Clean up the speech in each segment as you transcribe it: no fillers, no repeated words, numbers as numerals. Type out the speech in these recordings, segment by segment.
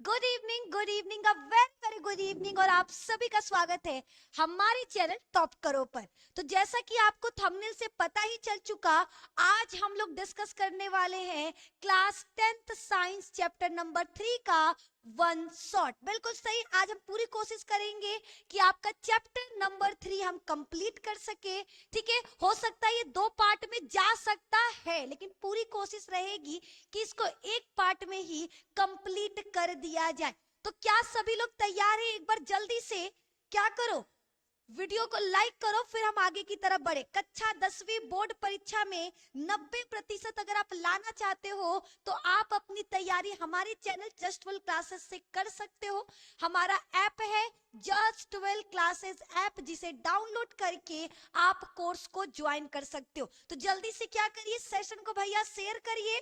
Good evening, a very very good evening. और आप सभी का स्वागत है हमारे चैनल टॉप करो पर। तो जैसा कि आपको थंबनेल से पता ही चल चुका, आज हम लोग डिस्कस करने वाले हैं class 10th science chapter number 3 का वन शॉट। बिल्कुल सही, आज हम पूरी कोशिश करेंगे कि आपका चैप्टर नंबर 3 हम कंप्लीट कर सके। ठीक है, हो सकता है ये 2 पार्ट में जा सकता है, लेकिन पूरी कोशिश रहेगी कि इसको एक पार्ट में ही कंप्लीट कर दिया जाए। तो क्या सभी लोग तैयार हैं? एक बार जल्दी से क्या करो, वीडियो को लाइक करो, फिर हम आगे की तरफ बढ़े। कक्षा 10वीं बोर्ड परीक्षा में 90% अगर आप लाना चाहते हो तो आप अपनी तैयारी हमारे चैनल जस्ट 12 क्लासेस से कर सकते हो। हमारा ऐप है जस्ट 12 क्लासेस ऐप, जिसे डाउनलोड करके आप कोर्स को ज्वाइन कर सकते हो। तो जल्दी से क्या करिए, सेशन को भैया शेयर करिए,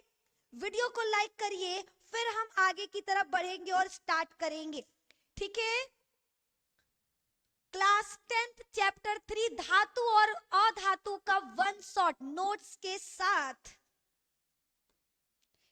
वीडियो को लाइक करिए, फिर हम आगे की तरफ बढ़ेंगे और स्टार्ट करेंगे। ठीक है, क्लास 10th चैप्टर 3 धातु और अधातु का वन शॉट नोट्स के साथ।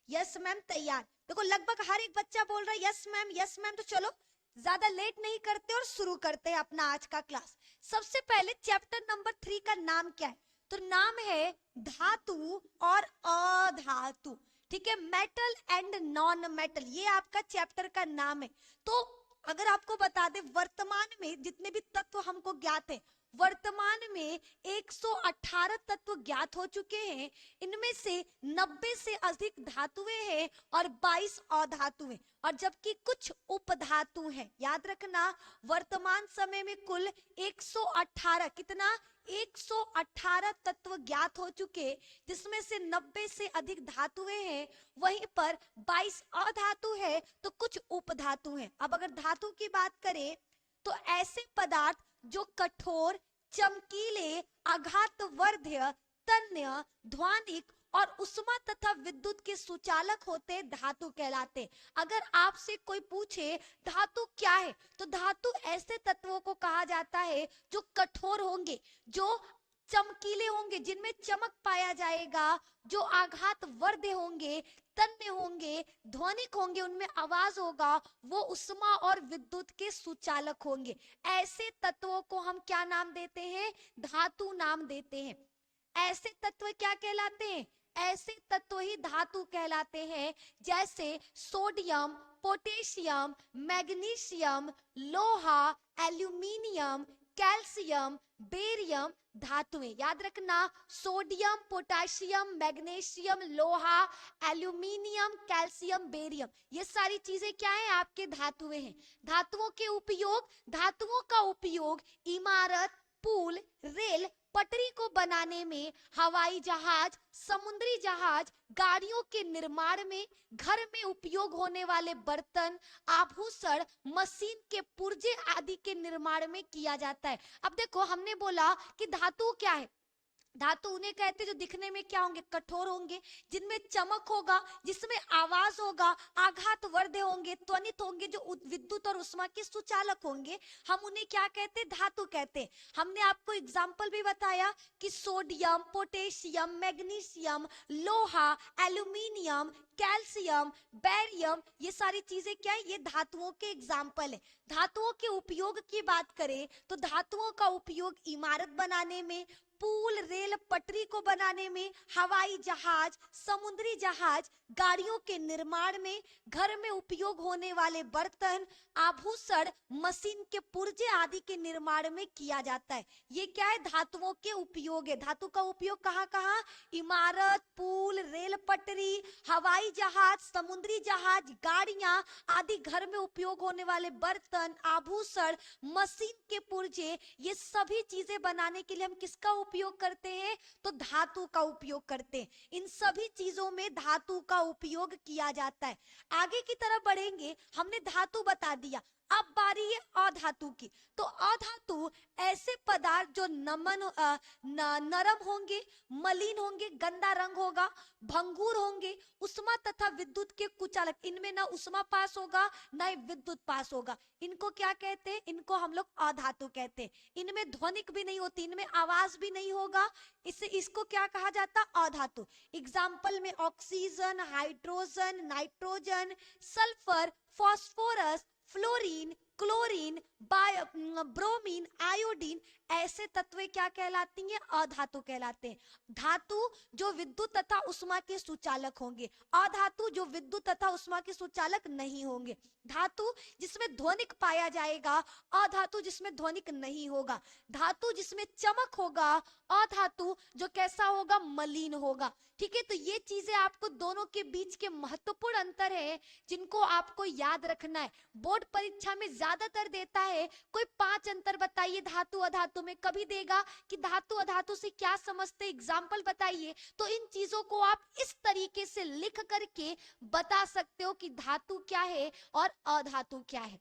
यस मैम, तैयार। देखो लगभग हर एक बच्चा बोल रहा है यस मैम यस मैम। तो चलो ज्यादा लेट नहीं करते और शुरू करते हैं अपना आज का क्लास। सबसे पहले चैप्टर नंबर 3 का नाम क्या है? तो नाम है धातु और अधातु। ठीक है, मेटल एंड नॉन मेटल, ये आपका चैप्टर का नाम है। तो अगर आपको बता दें, वर्तमान में जितने भी तत्व हमको ज्ञात है, वर्तमान में 118 तत्व ज्ञात हो चुके हैं। इनमें से 90 से अधिक धातुएं हैं और 22 अधातुएं, और जबकि कुछ उपधातु हैं। याद रखना, वर्तमान समय में कुल 118 कितना 118 तत्व ज्ञात हो चुके, जिसमें से 90 से अधिक धातुएं हैं, वहीं पर 22 अधातु है तो कुछ उपधातु हैं। अब अगर धातु की बात करें तो ऐसे पदार्थ जो कठोर, चमकीले, आघातवर्ध्य, तन्य, ध्वनिक और उष्मा तथा विद्युत के सुचालक होते धातु कहलाते। अगर आपसे कोई पूछे धातु क्या है, तो धातु ऐसे तत्वों को कहा जाता है जो कठोर होंगे, जो चमकीले होंगे, जिनमें चमक पाया जाएगा, जो आघात वर्ध्य होंगे, तन्य होंगे, ध्वनिक होंगे, उनमें आवाज होगा, वो उष्मा और विद्युत के सुचालक होंगे। ऐसे तत्वों को हम क्या नाम देते हैं? धातु नाम देते हैं। ऐसे तत्व क्या कहलाते हैं? ऐसे तत्व ही धातु कहलाते हैं। जैसे सोडियम, पोटेशियम, मैग्नीशियम, लोहा, एल्यूमिनियम, कैल्शियम, बेरियम धातुएं। याद रखना, सोडियम, पोटेशियम, मैग्नीशियम, लोहा, एल्यूमिनियम, कैल्शियम, बेरियम, ये सारी चीजें क्या है? आपके धातुएं हैं। धातुओं के उपयोग, धातुओं का उपयोग इमारत, पुल, रेल, पटरी को बनाने में, हवाई जहाज, समुद्री जहाज, गाड़ियों के निर्माण में, घर में उपयोग होने वाले बर्तन, आभूषण, मशीन के पुर्जे आदि के निर्माण में किया जाता है। अब देखो, हमने बोला कि धातु क्या है? धातु उन्हें कहते हैं जो दिखने में क्या होंगे? कठोर होंगे, जिनमें चमक होगा, जिसमें आवाज होगा, आघात वर्ध्य होंगे, त्वनित होंगे, जो विद्युत और उष्मा के सुचालक होंगे। हम उन्हें क्या कहते हैं? धातु कहते हैं। हमने आपको एग्जाम्पल भी बताया कि सोडियम, पोटेशियम, मैग्नीशियम, लोहा, एल्यूमिनियम, कैल्शियम, बेरियम, ये सारी चीजें क्या है? ये धातुओं के एग्जाम्पल है। धातुओं के उपयोग की बात करें तो धातुओं का उपयोग इमारत बनाने में, पुल, रेल, पटरी को बनाने में, हवाई जहाज, समुद्री जहाज, गाड़ियों के निर्माण में, घर में उपयोग होने वाले बर्तन, आभूषण, मशीन के पुर्जे आदि के निर्माण में किया जाता है। ये क्या है? धातुओं के उपयोग है। धातु का उपयोग कहाँ कहाँ? इमारत, पुल, रेल, पटरी, हवाई जहाज, समुद्री जहाज, गाड़ियां आदि, घर में उपयोग होने वाले बर्तन, आभूषण, मशीन के पुर्जे, ये सभी चीजें बनाने के लिए हम किसका उपयोग करते हैं? तो धातु का उपयोग करते हैं। इन सभी चीजों में धातु का उपयोग किया जाता है। आगे की तरफ बढ़ेंगे, हमने धातु बता दिया। अब बारी है अधातु की। तो अधातु ऐसे पदार्थ जो नरम होंगे, मलिन होंगे, गंदा रंग होगा, भंगुर होंगे, उष्मा तथा विद्युत के कुचालक, इनमें ना उष्मा पास होगा ना ही विद्युत पास होगा, इनको क्या कहते हैं? इनको हम लोग अधातु कहते हैं। इनमें ध्वनिक भी नहीं होती, इनमें आवाज भी नहीं होगा, इसको क्या कहा जाता? अधातु। एग्जाम्पल में oxygen, hydrogen, nitrogen, sulphur, phosphorus, fluorine, chlorine, bromine, iodine, ऐसे तत्वें क्या कहलाती हैं? अधातु कहलाते हैं। धातु जो विद्युत तथा उष्मा के सुचालक होंगे, अधातु जो विद्युत तथा उष्मा के सुचालक नहीं होंगे। धातु जिसमें ध्वनिक पाया जाएगा, अधातु जिसमें ध्वनिक नहीं होगा। धातु जिसमें चमक होगा, अधातु जो कैसा होगा? मलिन होगा। ठीक है, तो ये चीजें आपको दोनों के बीच के महत्वपूर्ण अंतर है जिनको आपको याद रखना है। बोर्ड परीक्षा में ज्यादातर देता है कोई 5 अंतर बताइए धातु अधातु में, कभी देगा कि धातु अधातु से क्या समझते, एग्जाम्पल बताइए। तो इन चीजों को आप इस तरीके से लिख करके बता सकते हो कि धातु क्या है और अधातु क्या है।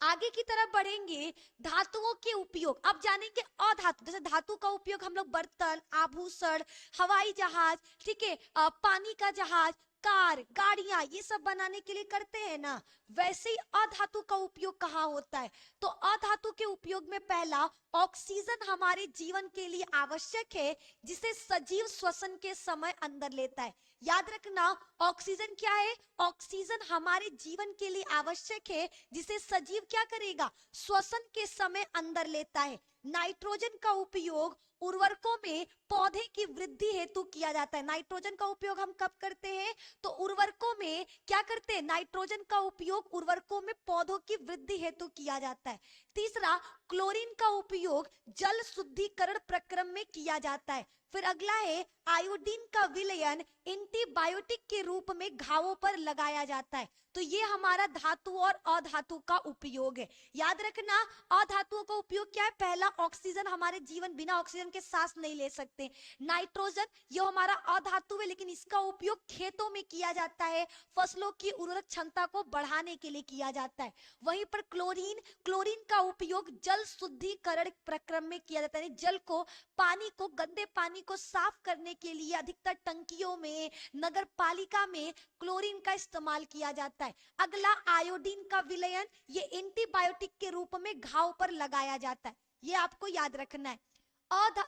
आगे की तरफ बढ़ेंगे, धातुओं के उपयोग अब जानेंगे। अधातु जैसे धातु का उपयोग हम लोग बर्तन, आभूषण, हवाई जहाज, ठीक है, पानी का जहाज, कार, गाड़ियां, ये सब बनाने के लिए करते हैं ना। वैसे ही अधातु का उपयोग कहाँ होता है? तो अधातु के उपयोग में पहला, ऑक्सीजन हमारे जीवन के लिए आवश्यक है, जिसे सजीव श्वसन के समय अंदर लेता है। याद रखना, ऑक्सीजन क्या है? ऑक्सीजन हमारे जीवन के लिए आवश्यक है, जिसे सजीव क्या करेगा? श्वसन के समय अंदर लेता है। नाइट्रोजन का उपयोग उर्वरकों में पौधे की वृद्धि हेतु किया जाता है। नाइट्रोजन का उपयोग हम कब करते हैं? तो उर्वरकों में क्या करते हैं? नाइट्रोजन का उपयोग उर्वरकों में पौधों की वृद्धि हेतु किया जाता है। तीसरा, क्लोरीन का उपयोग जल शुद्धिकरण प्रक्रम में किया जाता है। फिर अगला है, आयोडीन का विलयन एंटीबायोटिक के रूप में घावों पर लगाया जाता है। तो ये हमारा धातु और अधातु का उपयोग है। याद रखना, अधातुओं का उपयोग क्या है? पहला, ऑक्सीजन हमारे जीवन, बिना ऑक्सीजन के सांस नहीं ले सकते। नाइट्रोजन ये हमारा अधातु है, लेकिन इसका उपयोग खेतों में किया जाता है, फसलों की उर्वरक क्षमता को बढ़ाने के लिए किया जाता है। वहीं पर क्लोरीन, क्लोरीन का उपयोग जल शुद्धिकरण प्रक्रम में किया जाता है। जल को, पानी को, गंदे पानी को साफ करने के लिए अधिकतर टंकियों में, नगर पालिका में क्लोरीन का इस्तेमाल किया जाता है। अगला, आयोडीन का विलयन, ये एंटीबायोटिक के रूप में घाव पर लगाया जाता है। ये आपको याद रखना है।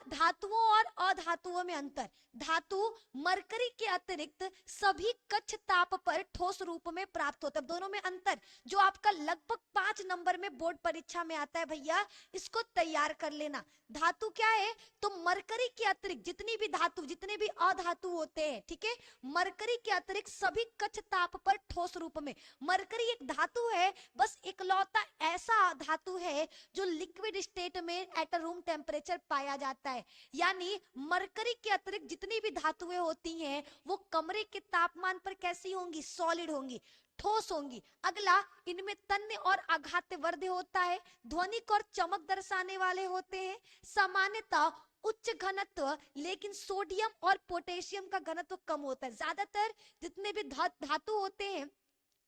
धातुओं और अधातुओं में अंतर, धातु मरकरी के अतिरिक्त सभी कक्ष ताप पर ठोस रूप में प्राप्त होता है। दोनों में अंतर जो आपका लगभग 5 नंबर में बोर्ड परीक्षा में आता है भैया, इसको तैयार कर लेना। धातु क्या है? तो मरकरी के अतिरिक्त जितनी भी धातु, जितने भी अधातु होते हैं, ठीक है, मरकरी के अतिरिक्त सभी कक्ष ताप पर ठोस रूप में। मरकरी एक धातु है, बस इकलौता ऐसा धातु है जो लिक्विड स्टेट में एट अ रूम टेम्परेचर पाया जाता है। यानी मरकरी के अतिरिक्त जितनी भी धातुएं होती हैं वो कमरे के तापमान पर कैसी होंगी? सॉलिड होंगी, ठोस होंगी। अगला, इनमें तन्य और आघात वर्ध्य होता है, ध्वनिक और चमक दर्शाने वाले होते हैं, सामान्यतः उच्च घनत्व, लेकिन सोडियम और पोटेशियम का घनत्व कम होता है। ज्यादातर जितने भी धातु होते हैं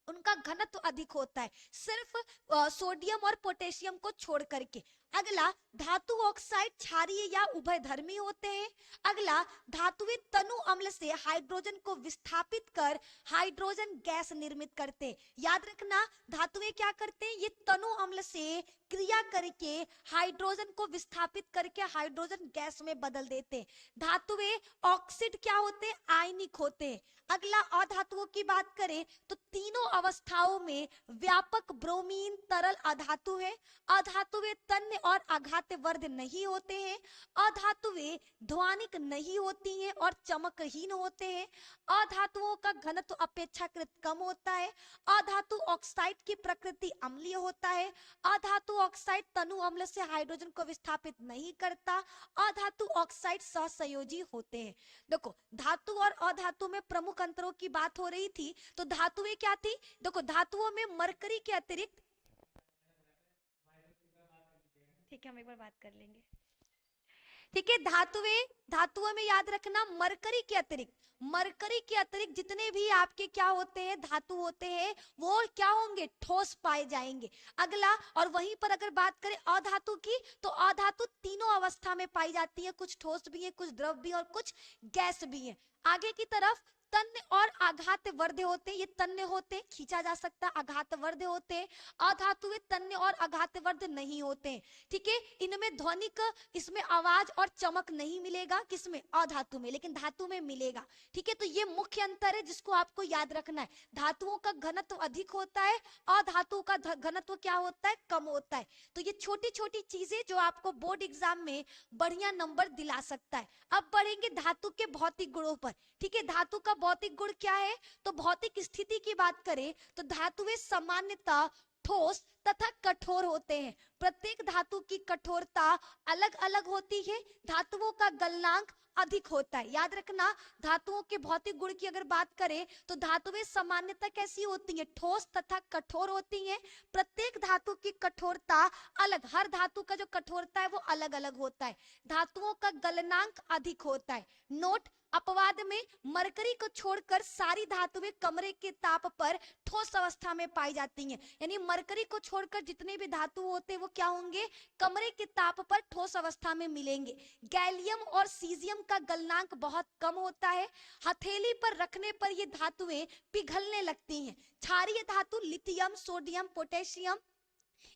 उनका घनत्व अधिक होता है, सिर्फ सोडियम और पोटेशियम को छोड़ करके। अगला, धातु ऑक्साइड क्षारीय या उभयधर्मी होते हैं। अगला, धातुएं तनु अम्ल से हाइड्रोजन को विस्थापित कर हाइड्रोजन गैस निर्मित करते हैं। याद रखना, धातुएं क्या करते हैं? ये तनु अम्ल से क्रिया करके हाइड्रोजन को विस्थापित करके हाइड्रोजन गैस में बदल देते हैं। धातुएं ऑक्सीड क्या होते हैं? आयनिक होते हैं। अगला, अधातुओं की बात करें तो तीनों अवस्थाओं में व्यापक ब्रोमीन तरल अधातु है। अधातुएं तन्य और आघात वर्ध नहीं होते हैं। अधातुएं ध्वनिक नहीं होती हैं और चमकहीन होते हैं। अधातुओं का घनत्व अपेक्षाकृत कम होता है। अधातु ऑक्साइड की प्रकृति अम्लीय होता है। अधातु ऑक्साइड तनु अम्ल से हाइड्रोजन को विस्थापित नहीं करता। अधातु ऑक्साइड सहसंयोजी होते हैं। देखो, धातु और अधातु में प्रमुख अंतरों की बात हो रही थी, तो धातुएं क्या थी? देखो, धातुओं में मरकरी के अतिरिक्त, ठीक है हम एक बार बात कर लेंगे, ठीक है, धातुओं में याद रखना मरकरी के अतिरिक्त जितने भी आपके क्या होते हैं? धातु होते हैं, वो क्या होंगे? होंगे, ठोस पाए जाएंगे। अगला, और वहीं पर अगर बात करें अधातु की, तो अधातु तीनों अवस्था में पाई जाती है, कुछ ठोस भी है, कुछ द्रव भी और कुछ गैस भी है। आगे की तरफ तन्य और आघात वर्ध्य होते हैं, ये तन्य होते हैं, खींचा जा सकता है, आघात वर्ध्य होते हैं। अधातु तन्य और आघात वर्ध्य नहीं होते हैं, ठीक है। इनमें ध्वनिक, इसमें आवाज और चमक नहीं मिलेगा, किसमें, अधातु में, लेकिन धातु में मिलेगा, ठीक है। तो ये मुख्य अंतर है जिसको आपको याद रखना है। धातुओं का घनत्व अधिक होता है, अधातु का घनत्व क्या होता है, कम होता है। तो ये छोटी छोटी चीजें जो आपको बोर्ड एग्जाम में बढ़िया नंबर दिला सकता है। अब बढ़ेंगे धातु के भौतिक गुणों पर, ठीक है। धातु का भौतिक गुण क्या है, तो भौतिक स्थिति की बात करें तो धातुएं सामान्यतः ठोस तथा कठोर होते हैं। प्रत्येक धातु की कठोरता अलग अलग होती है, धातुओं का गलनांक अधिक होता है। याद रखना, धातुओं के भौतिक गुण की अगर बात करें तो धातुएं सामान्यतः कैसी होती हैं, ठोस तथा कठोर होती हैं। प्रत्येक धातु की कठोरता अलग, हर धातु का जो कठोरता है वो अलग अलग होता है। धातुओं का गलनांक अधिक होता है। नोट, अपवाद में मरकरी को छोड़कर सारी धातुएं कमरे के ताप पर ठोस अवस्था में पाई जाती हैं। यानी मरकरी को छोड़कर जितने भी धातु होते हैं वो क्या होंगे, कमरे के ताप पर ठोस अवस्था में मिलेंगे। गैलियम और सीजियम का गलनांक बहुत कम होता है, हथेली पर रखने पर ये धातुएं पिघलने लगती हैं। क्षारीय धातु लिथियम, सोडियम, पोटेशियम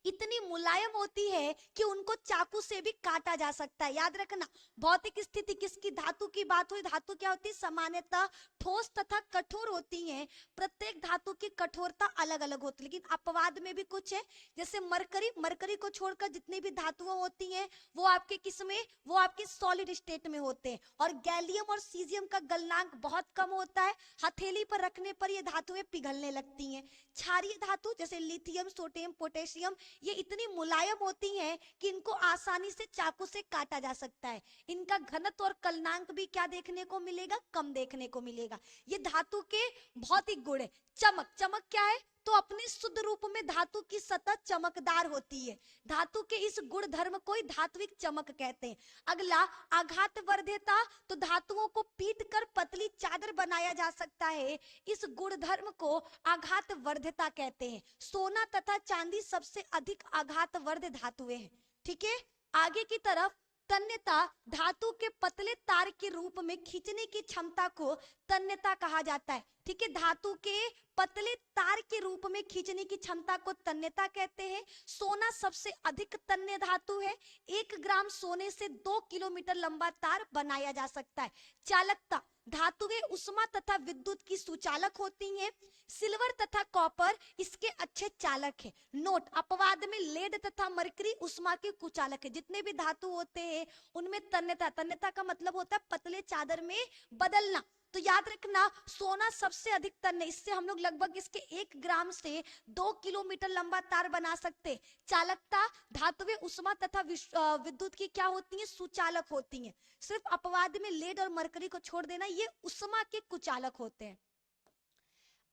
इतनी मुलायम होती है कि उनको चाकू से भी काटा जा सकता है। याद रखना, भौतिक स्थिति किसकी, धातु की बात हुई। धातु क्या होती है, सामान्यतः ठोस तथा कठोर होती हैं। प्रत्येक धातु की कठोरता अलग अलग होती है, लेकिन अपवाद में भी कुछ है। जैसे मरकरी, मरकरी को छोड़कर जितनी भी धातुएं होती हैं वो आपके किस में, वो आपके सॉलिड स्टेट में होते हैं। और गैलियम और सीजियम का गलनांक बहुत कम होता है, हथेली पर रखने पर ये धातुएं पिघलने लगती हैं। क्षारीय धातु जैसे लिथियम, सोडियम, पोटेशियम ये इतनी मुलायम होती हैं कि इनको आसानी से चाकू से काटा जा सकता है। इनका घनत्व और गलनांक भी क्या देखने को मिलेगा, कम देखने को मिलेगा। ये धातु के भौतिक गुण है। चमक, चमक क्या है, तो अपने शुद्ध रूप में धातु की सतह चमकदार होती है। धातु के इस गुण धर्म को ही धात्विक चमक कहते हैं। अगला, आघात वर्ध्यता, तो धातुओं को पीट कर पतली चादर बनाया जा सकता है, इस गुण धर्म को आघात वर्ध्यता कहते हैं। सोना तथा चांदी सबसे अधिक आघात वर्ध्य धातुएं हैं, ठीक है। आगे की तरफ तन्यता, धातु के पतले तार के रूप में खींचने की क्षमता को तन्यता कहा जाता है, ठीक है। धातु के पतले तार के रूप में खींचने की क्षमता को तन्यता कहते हैं। सोना सबसे अधिक तन्य धातु है, 1 ग्राम सोने से 2 किलोमीटर लंबा तार बनाया जा सकता है। चालकता, धातुएं उष्मा तथा विद्युत की सुचालक होती हैं। सिल्वर तथा कॉपर इसके अच्छे चालक हैं। नोट, अपवाद में लेड तथा मरकरी उष्मा के कुचालक है। जितने भी धातु होते हैं उनमें तन्यता, तन्यता का मतलब होता है पतले चादर में बदलना। तो याद रखना, सोना सबसे अधिक तन्य, इससे हम लोग लगभग इसके 1 ग्राम से 2 किलोमीटर लंबा तार बना सकते। चालकता, धातुएं उष्मा तथा विद्युत की क्या होती हैं, सुचालक होती हैं। सिर्फ अपवाद में लेड और मरकरी को छोड़ देना, ये उष्मा के कुचालक होते हैं।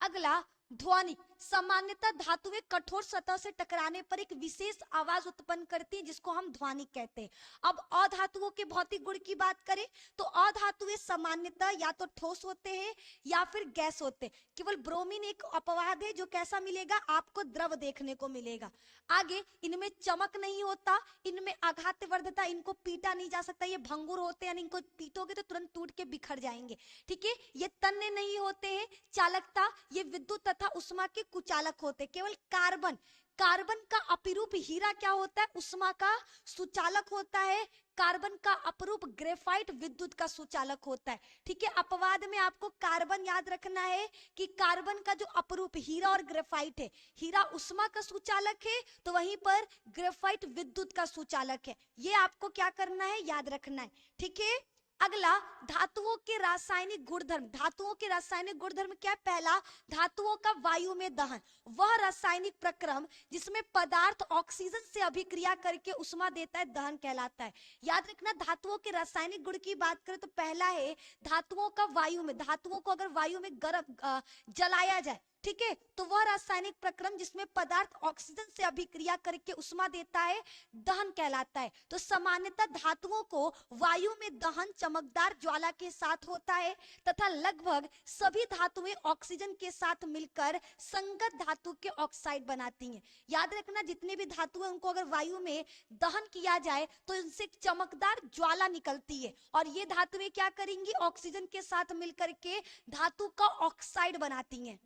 अगला, ध्वनि, सामान्यतः धातुएं कठोर सतह से टकराने पर एक विशेष आवाज उत्पन्न करती हैं जिसको हम ध्वनि कहते हैं। अब अधातुओं के भौतिक गुण की बात करें तो अधातुएं सामान्यतः या तो ठोस होते हैं या फिर गैस होते हैं। केवल ब्रोमीन एक अपवाद है जो कैसा मिलेगा, आपको द्रव देखने को मिलेगा। आगे, इनमें चमक नहीं होता, इनमें आघात वर्ध्यता, इनको पीटा नहीं जा सकता, ये भंगुर होते हैं, इनको पीटोगे तो तुरंत टूट के बिखर जाएंगे, ठीक है। ये तन्य नहीं होते हैं। चालकता, ये विद्युत तथा उष्मा के कुचालक होते। केवल कार्बन, कार्बन का अपरूप हीरा क्या होता है, उष्मा का सुचालक होता है। कार्बन का अपरूप ग्रेफाइट विद्युत का सुचालक होता है, ठीक है। अपवाद में आपको कार्बन याद रखना है कि कार्बन का जो अपरूप हीरा और ग्रेफाइट है, हीरा उष्मा का सुचालक है तो वहीं पर ग्रेफाइट विद्युत का सुचालक है। ये आपको क्या करना है, याद रखना है, ठीक है। अगला, धातुओं के रासायनिक गुणधर्म, धातुओं के रासायनिक गुणधर्म क्या है, पहला, धातुओं का वायु में दहन, वह रासायनिक प्रक्रम जिसमें पदार्थ ऑक्सीजन से अभिक्रिया करके उष्मा देता है, दहन कहलाता है। याद रखना, धातुओं के रासायनिक गुण की बात करें तो पहला है धातुओं का वायु में, धातुओं को अगर वायु में गर्म जलाया जाए ठीक है, तो वह रासायनिक प्रक्रम जिसमें पदार्थ ऑक्सीजन से अभिक्रिया करके उष्मा देता है दहन कहलाता है। तो सामान्यतः धातुओं को वायु में दहन चमकदार ज्वाला के साथ होता है तथा लगभग सभी धातुएं ऑक्सीजन के साथ मिलकर संगत धातु के ऑक्साइड बनाती हैं। याद रखना, जितने भी धातु हैं उनको अगर वायु में दहन किया जाए तो इनसे चमकदार ज्वाला निकलती है और ये धातुएं क्या करेंगी, ऑक्सीजन के साथ मिलकर के धातु का ऑक्साइड बनाती हैं।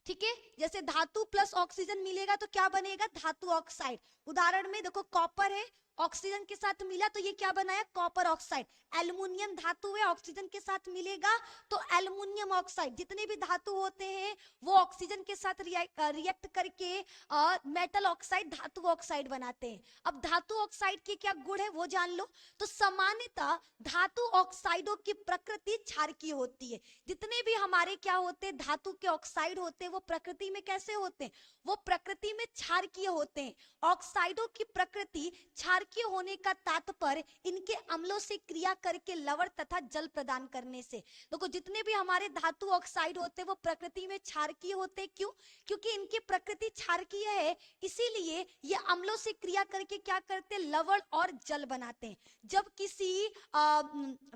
ठीक है, जैसे धातु प्लस ऑक्सीजन मिलेगा तो क्या बनेगा, धातु ऑक्साइड। उदाहरण में देखो, कॉपर है, ऑक्सीजन के साथ मिला तो ये क्या बनाया, कॉपर ऑक्साइड। एल्युमिनियम धातु है, ऑक्सीजन के साथ मिलेगा तो एल्युमिनियम ऑक्साइड। जितने भी धातु होते हैं वो ऑक्सीजन के साथ रिएक्ट करके मेटल ऑक्साइड, धातु ऑक्साइड बनाते हैं। अब धातु ऑक्साइड के क्या गुण है वो जान लो। तो सामान्यतः धातु ऑक्साइडों की प्रकृति क्षारकीय होती है। जितने भी हमारे क्या होते हैं, धातु के ऑक्साइड होते हैं, वो प्रकृति में कैसे होते हैं, वो प्रकृति में क्षारकीय होते हैं। ऑक्साइडों की प्रकृति क्षारकीय होने का तात्पर्य इनके अम्लों से क्रिया करके लवण तथा जल प्रदान करने से। देखो, जितने भी हमारे धातु ऑक्साइड होते हैं वो प्रकृति में क्षारकीय होते हैं। क्यों? क्योंकि इनकी प्रकृति क्षारकीय है, इसीलिए ये अम्लों से क्रिया करके क्या करते हैं, लवण और जल बनाते हैं। जब किसी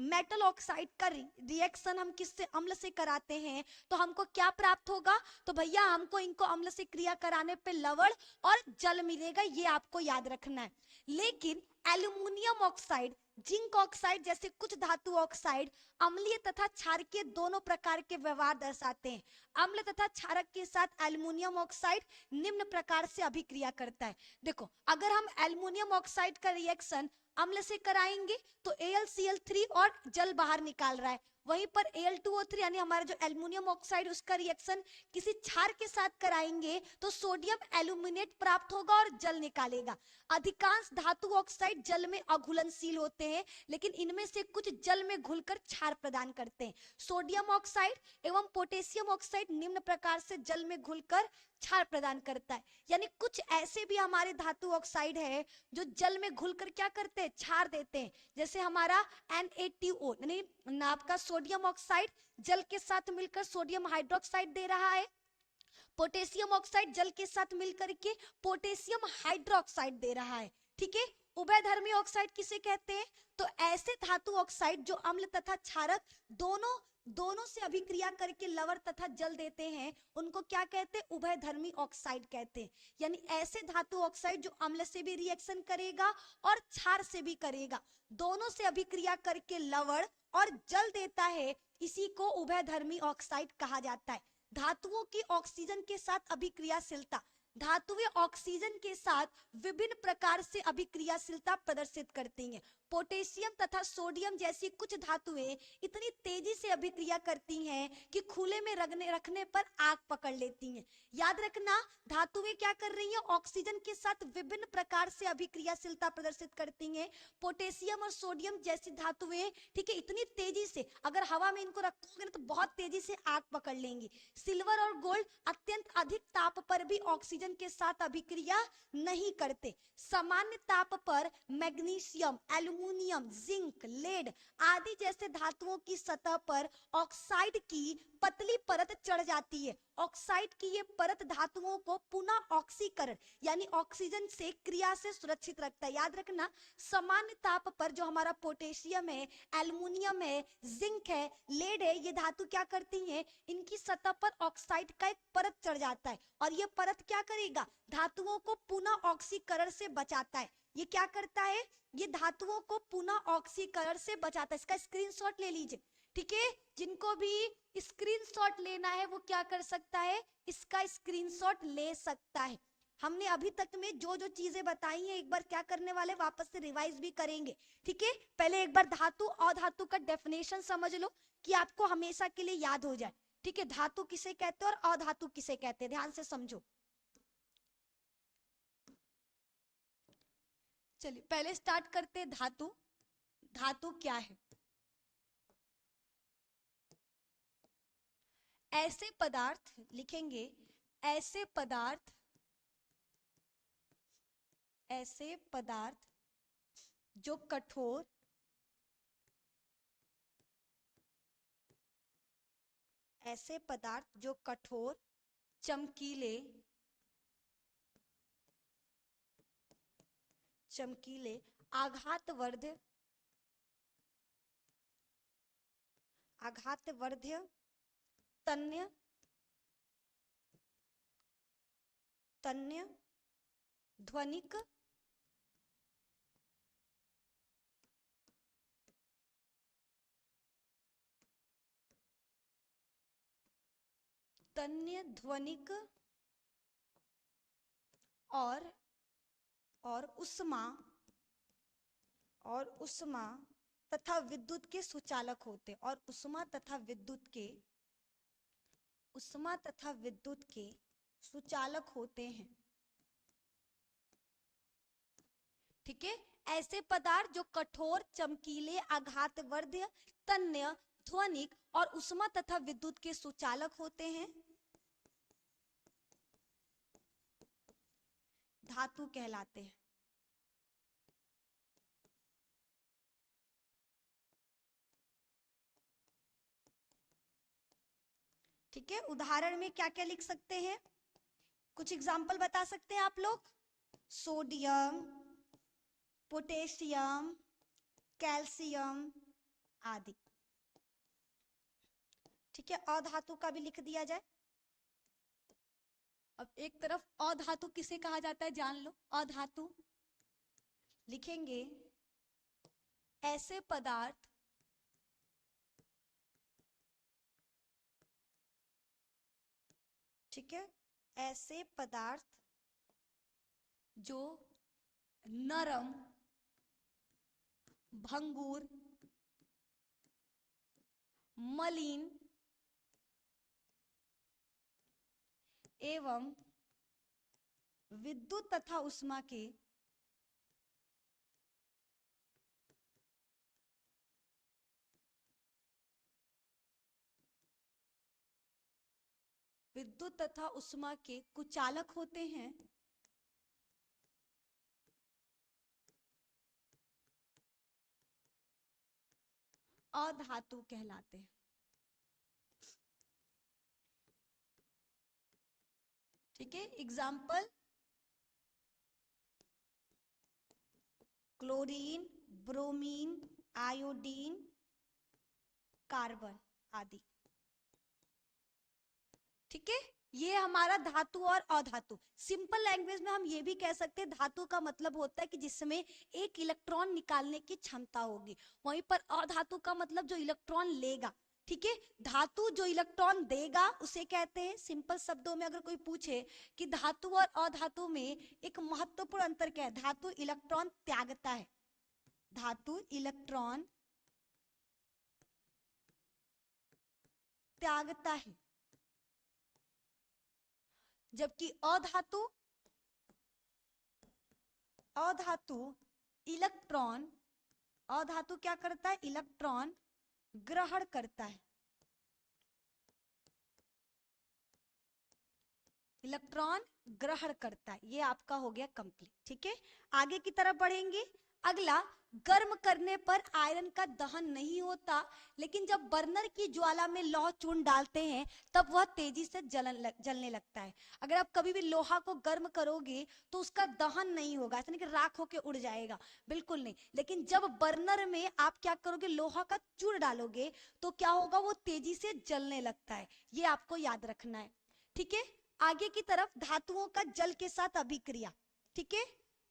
मेटल ऑक्साइड का रिएक्शन हम किससे, अम्ल से कराते हैं तो हमको क्या प्राप्त होगा, तो भैया हमको इनको अम्ल से क्रिया कराने पे लवण और जल मिलेगा, ये आपको याद रखना है। लेकिन एल्युमिनियम ऑक्साइड, जिंक ऑक्साइड जैसे कुछ धातु ऑक्साइड अम्लीय तथा क्षारकीय दोनों प्रकार के व्यवहार दर्शाते हैं। अम्ल तथा क्षारक के साथ एल्युमिनियम ऑक्साइड निम्न प्रकार से अभिक्रिया करता है। देखो, अगर हम एल्युमिनियम ऑक्साइड का रिएक्शन अम्ल से कराएंगे तो AlCl3 और जल बाहर निकाल रहा है। वहीं पर Al2O3 यानी हमारा जो एल्युमिनियम ऑक्साइड, उसका रिएक्शन किसी क्षार के साथ कराएंगे तो सोडियम एल्यूमिनेट प्राप्त होगा और जल निकालेगा। अधिकांश धातु ऑक्साइड जल में अघुलनशील होते हैं, लेकिन इनमें से कुछ जल में घुलकर क्षार प्रदान करते हैं। सोडियम ऑक्साइड एवं पोटेशियम ऑक्साइड निम्न प्रकार से जल में घुलकर क्षार प्रदान करता है। यानी कुछ ऐसे भी हमारे धातु ऑक्साइड है जो जल में घुलकर क्या करते हैं, क्षार देते हैं। जैसे हमारा NaTO यानी आपका सोडियम ऑक्साइड जल के साथ मिलकर सोडियम हाइड्रोक्साइड दे रहा है। पोटेशियम ऑक्साइड जल के साथ मिलकर के पोटेशियम हाइड्रोक्साइड दे रहा है। ठीक है, उभयधर्मी ऑक्साइड किसे कहते हैं, तो ऐसे धातु ऑक्साइड जो अम्ल तथा क्षारक दोनों से अभिक्रिया करके लवण तथा जल देते हैं, उनको क्या कहते हैं, उभयधर्मी ऑक्साइड कहते हैं। यानी ऐसे धातु ऑक्साइड जो अम्ल से भी रिएक्शन करेगा और क्षार से भी करेगा, दोनों से अभिक्रिया करके लवण और जल देता है, इसी को उभयधर्मी ऑक्साइड कहा जाता है। धातुओं की ऑक्सीजन के साथ अभिक्रियाशीलता, धातुएं ऑक्सीजन के साथ विभिन्न प्रकार से अभिक्रियाशीलता प्रदर्शित करती हैं। पोटेशियम तथा सोडियम जैसी कुछ धातुएं इतनी तेजी से अभिक्रिया करती हैं कि खुले में रखने पर आग पकड़ लेती हैं। याद रखना, धातुएं क्या कर रही हैं, ऑक्सीजन के साथ विभिन्न प्रकार से अभिक्रियाशीलता प्रदर्शित करती हैं। पोटेशियम और सोडियम जैसी धातुएं, ठीक है, इतनी तेजी से अगर हवा में इनको रखोगे ना तो बहुत तेजी से आग पकड़ लेंगी। सिल्वर और गोल्ड अत्यंत अधिक ताप पर भी ऑक्सीजन के साथ अभिक्रिया नहीं करते। सामान्य ताप पर मैग्नीशियम, एल्युमिनियम, जिंक, लेड आदि जैसे धातुओं की सतह पर ऑक्साइड की पतली परत चढ़ जाती है। ऑक्साइड की ये परत धातुओं को पुनः ऑक्सीकरण यानी ऑक्सीजन से क्रिया से सुरक्षित रखता है। याद रखना, सामान्य ताप पर जो हमारा पोटेशियम है, एल्युमिनियम है, जिंक है, लेड है, ये धातु क्या करती हैं, इनकी सतह पर ऑक्साइड का एक परत चढ़ जाता है और ये परत क्या करेगा, धातुओं को पुनः ऑक्सीकरण से बचाता है। ये क्या करता है, ये धातुओं को पुनः ऑक्सीकरण से बचाता है। इसका स्क्रीनशॉट ले लीजिए। ठीक है, जिनको भी स्क्रीनशॉट लेना है वो क्या कर सकता है, इसका स्क्रीनशॉट ले सकता है। हमने अभी तक में जो जो चीजें बताई हैं एक बार क्या करने वाले, वापस से रिवाइज भी करेंगे। ठीक है, पहले एक बार धातु और धातु का डेफिनेशन समझ लो कि आपको हमेशा के लिए याद हो जाए। ठीक है, धातु किसे कहते हैं और अधातु किसे कहते हैं, ध्यान से समझो। चलिए पहले स्टार्ट करते हैं धातु। धातु क्या है, ऐसे पदार्थ लिखेंगे, ऐसे पदार्थ जो कठोर, ऐसे पदार्थ जो कठोर, चमकीले, आघातवर्ध, तन्य, ध्वनिक, और उष्मा तथा विद्युत के सुचालक होते, और उष्मा तथा विद्युत के सुचालक होते हैं। ठीक है, ऐसे पदार्थ जो कठोर, चमकीले, आघातवर्ध, तन्य, ध्वनिक और उष्मा तथा विद्युत के सुचालक होते हैं, धातु कहलाते हैं। ठीक है, उदाहरण में क्या क्या लिख सकते हैं, कुछ एग्जाम्पल बता सकते हैं आप लोग। सोडियम, पोटेशियम, कैल्शियम आदि। ठीक है, अधातु का भी लिख दिया जाए। अब एक तरफ अधातु किसे कहा जाता है जान लो। अधातु लिखेंगे ऐसे पदार्थ ठीक है, ऐसे पदार्थ जो नरम, भंगुर, मलिन एवं विद्युत तथा उष्मा के कुचालक होते हैं, अधातु कहलाते हैं। ठीक है, example chlorine, bromine, iodine, carbon आदि। ठीक है, ये हमारा धातु और अधातु। सिंपल लैंग्वेज में हम ये भी कह सकते हैं धातु का मतलब होता है कि जिसमें एक इलेक्ट्रॉन निकालने की क्षमता होगी, वहीं पर अधातु का मतलब जो इलेक्ट्रॉन लेगा। ठीक है, धातु जो इलेक्ट्रॉन देगा उसे कहते हैं। सिंपल शब्दों में अगर कोई पूछे कि धातु और अधातु में एक महत्वपूर्ण अंतर क्या है, धातु इलेक्ट्रॉन त्यागता है, धातु इलेक्ट्रॉन त्यागता है, जबकि अधातु क्या करता है, इलेक्ट्रॉन ग्रहण करता है, इलेक्ट्रॉन ग्रहण करता है। ये आपका हो गया कंप्लीट। ठीक है, आगे की तरफ बढ़ेंगे। अगला, गर्म करने पर आयरन का दहन नहीं होता, लेकिन जब बर्नर की ज्वाला में लौह चूर्ण डालते हैं तब वह तेजी से जलने लगता है। अगर आप कभी भी लोहा को गर्म करोगे तो उसका दहन नहीं होगा, ऐसा नहीं कि राख होके उड़ जाएगा, बिल्कुल नहीं। लेकिन जब बर्नर में आप क्या करोगे, लोहा का चूर्ण डालोगे तो क्या होगा, वो तेजी से जलने लगता है। ये आपको याद रखना है। ठीक है, आगे की तरफ धातुओं का जल के साथ अभिक्रिया। ठीक है,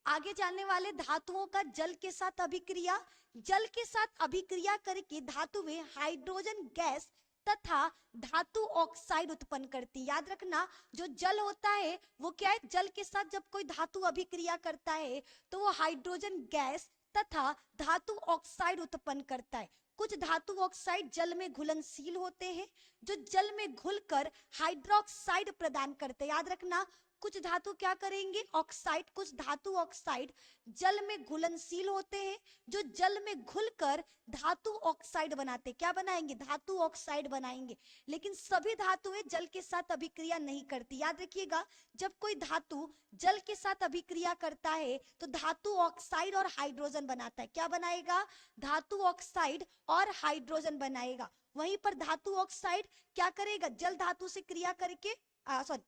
आगे जाने वाले धातुओं का जल के साथ अभिक्रिया। जल के साथ अभिक्रिया करके धातुएं हाइड्रोजन गैस तथा धातु ऑक्साइड उत्पन्न करती। याद रखना, जो जल होता है वो क्या है, जल के साथ जब कोई धातु अभिक्रिया करता है तो वो हाइड्रोजन गैस तथा धातु ऑक्साइड उत्पन्न करता है। कुछ धातु ऑक्साइड जल में घुलनशील होते हैं, जो जल में घुलकर हाइड्रोक्साइड प्रदान करते हैं। याद रखना, कुछ धातु क्या करेंगे, ऑक्साइड, कुछ धातु ऑक्साइड जल में घुलनशील होते हैं, जो जल में घुलकर धातु ऑक्साइड बनाते। क्या बनाएंगे, धातु ऑक्साइड बनाएंगे। लेकिन सभी धातुएं जल के साथ अभिक्रिया नहीं करती। याद रखिएगा, जब कोई धातु जल के साथ अभिक्रिया करता है तो धातु ऑक्साइड और हाइड्रोजन बनाता है। क्या बनाएगा, धातु ऑक्साइड और हाइड्रोजन बनाएगा। वहीं पर धातु ऑक्साइड क्या करेगा, जल धातु से क्रिया करके, सॉरी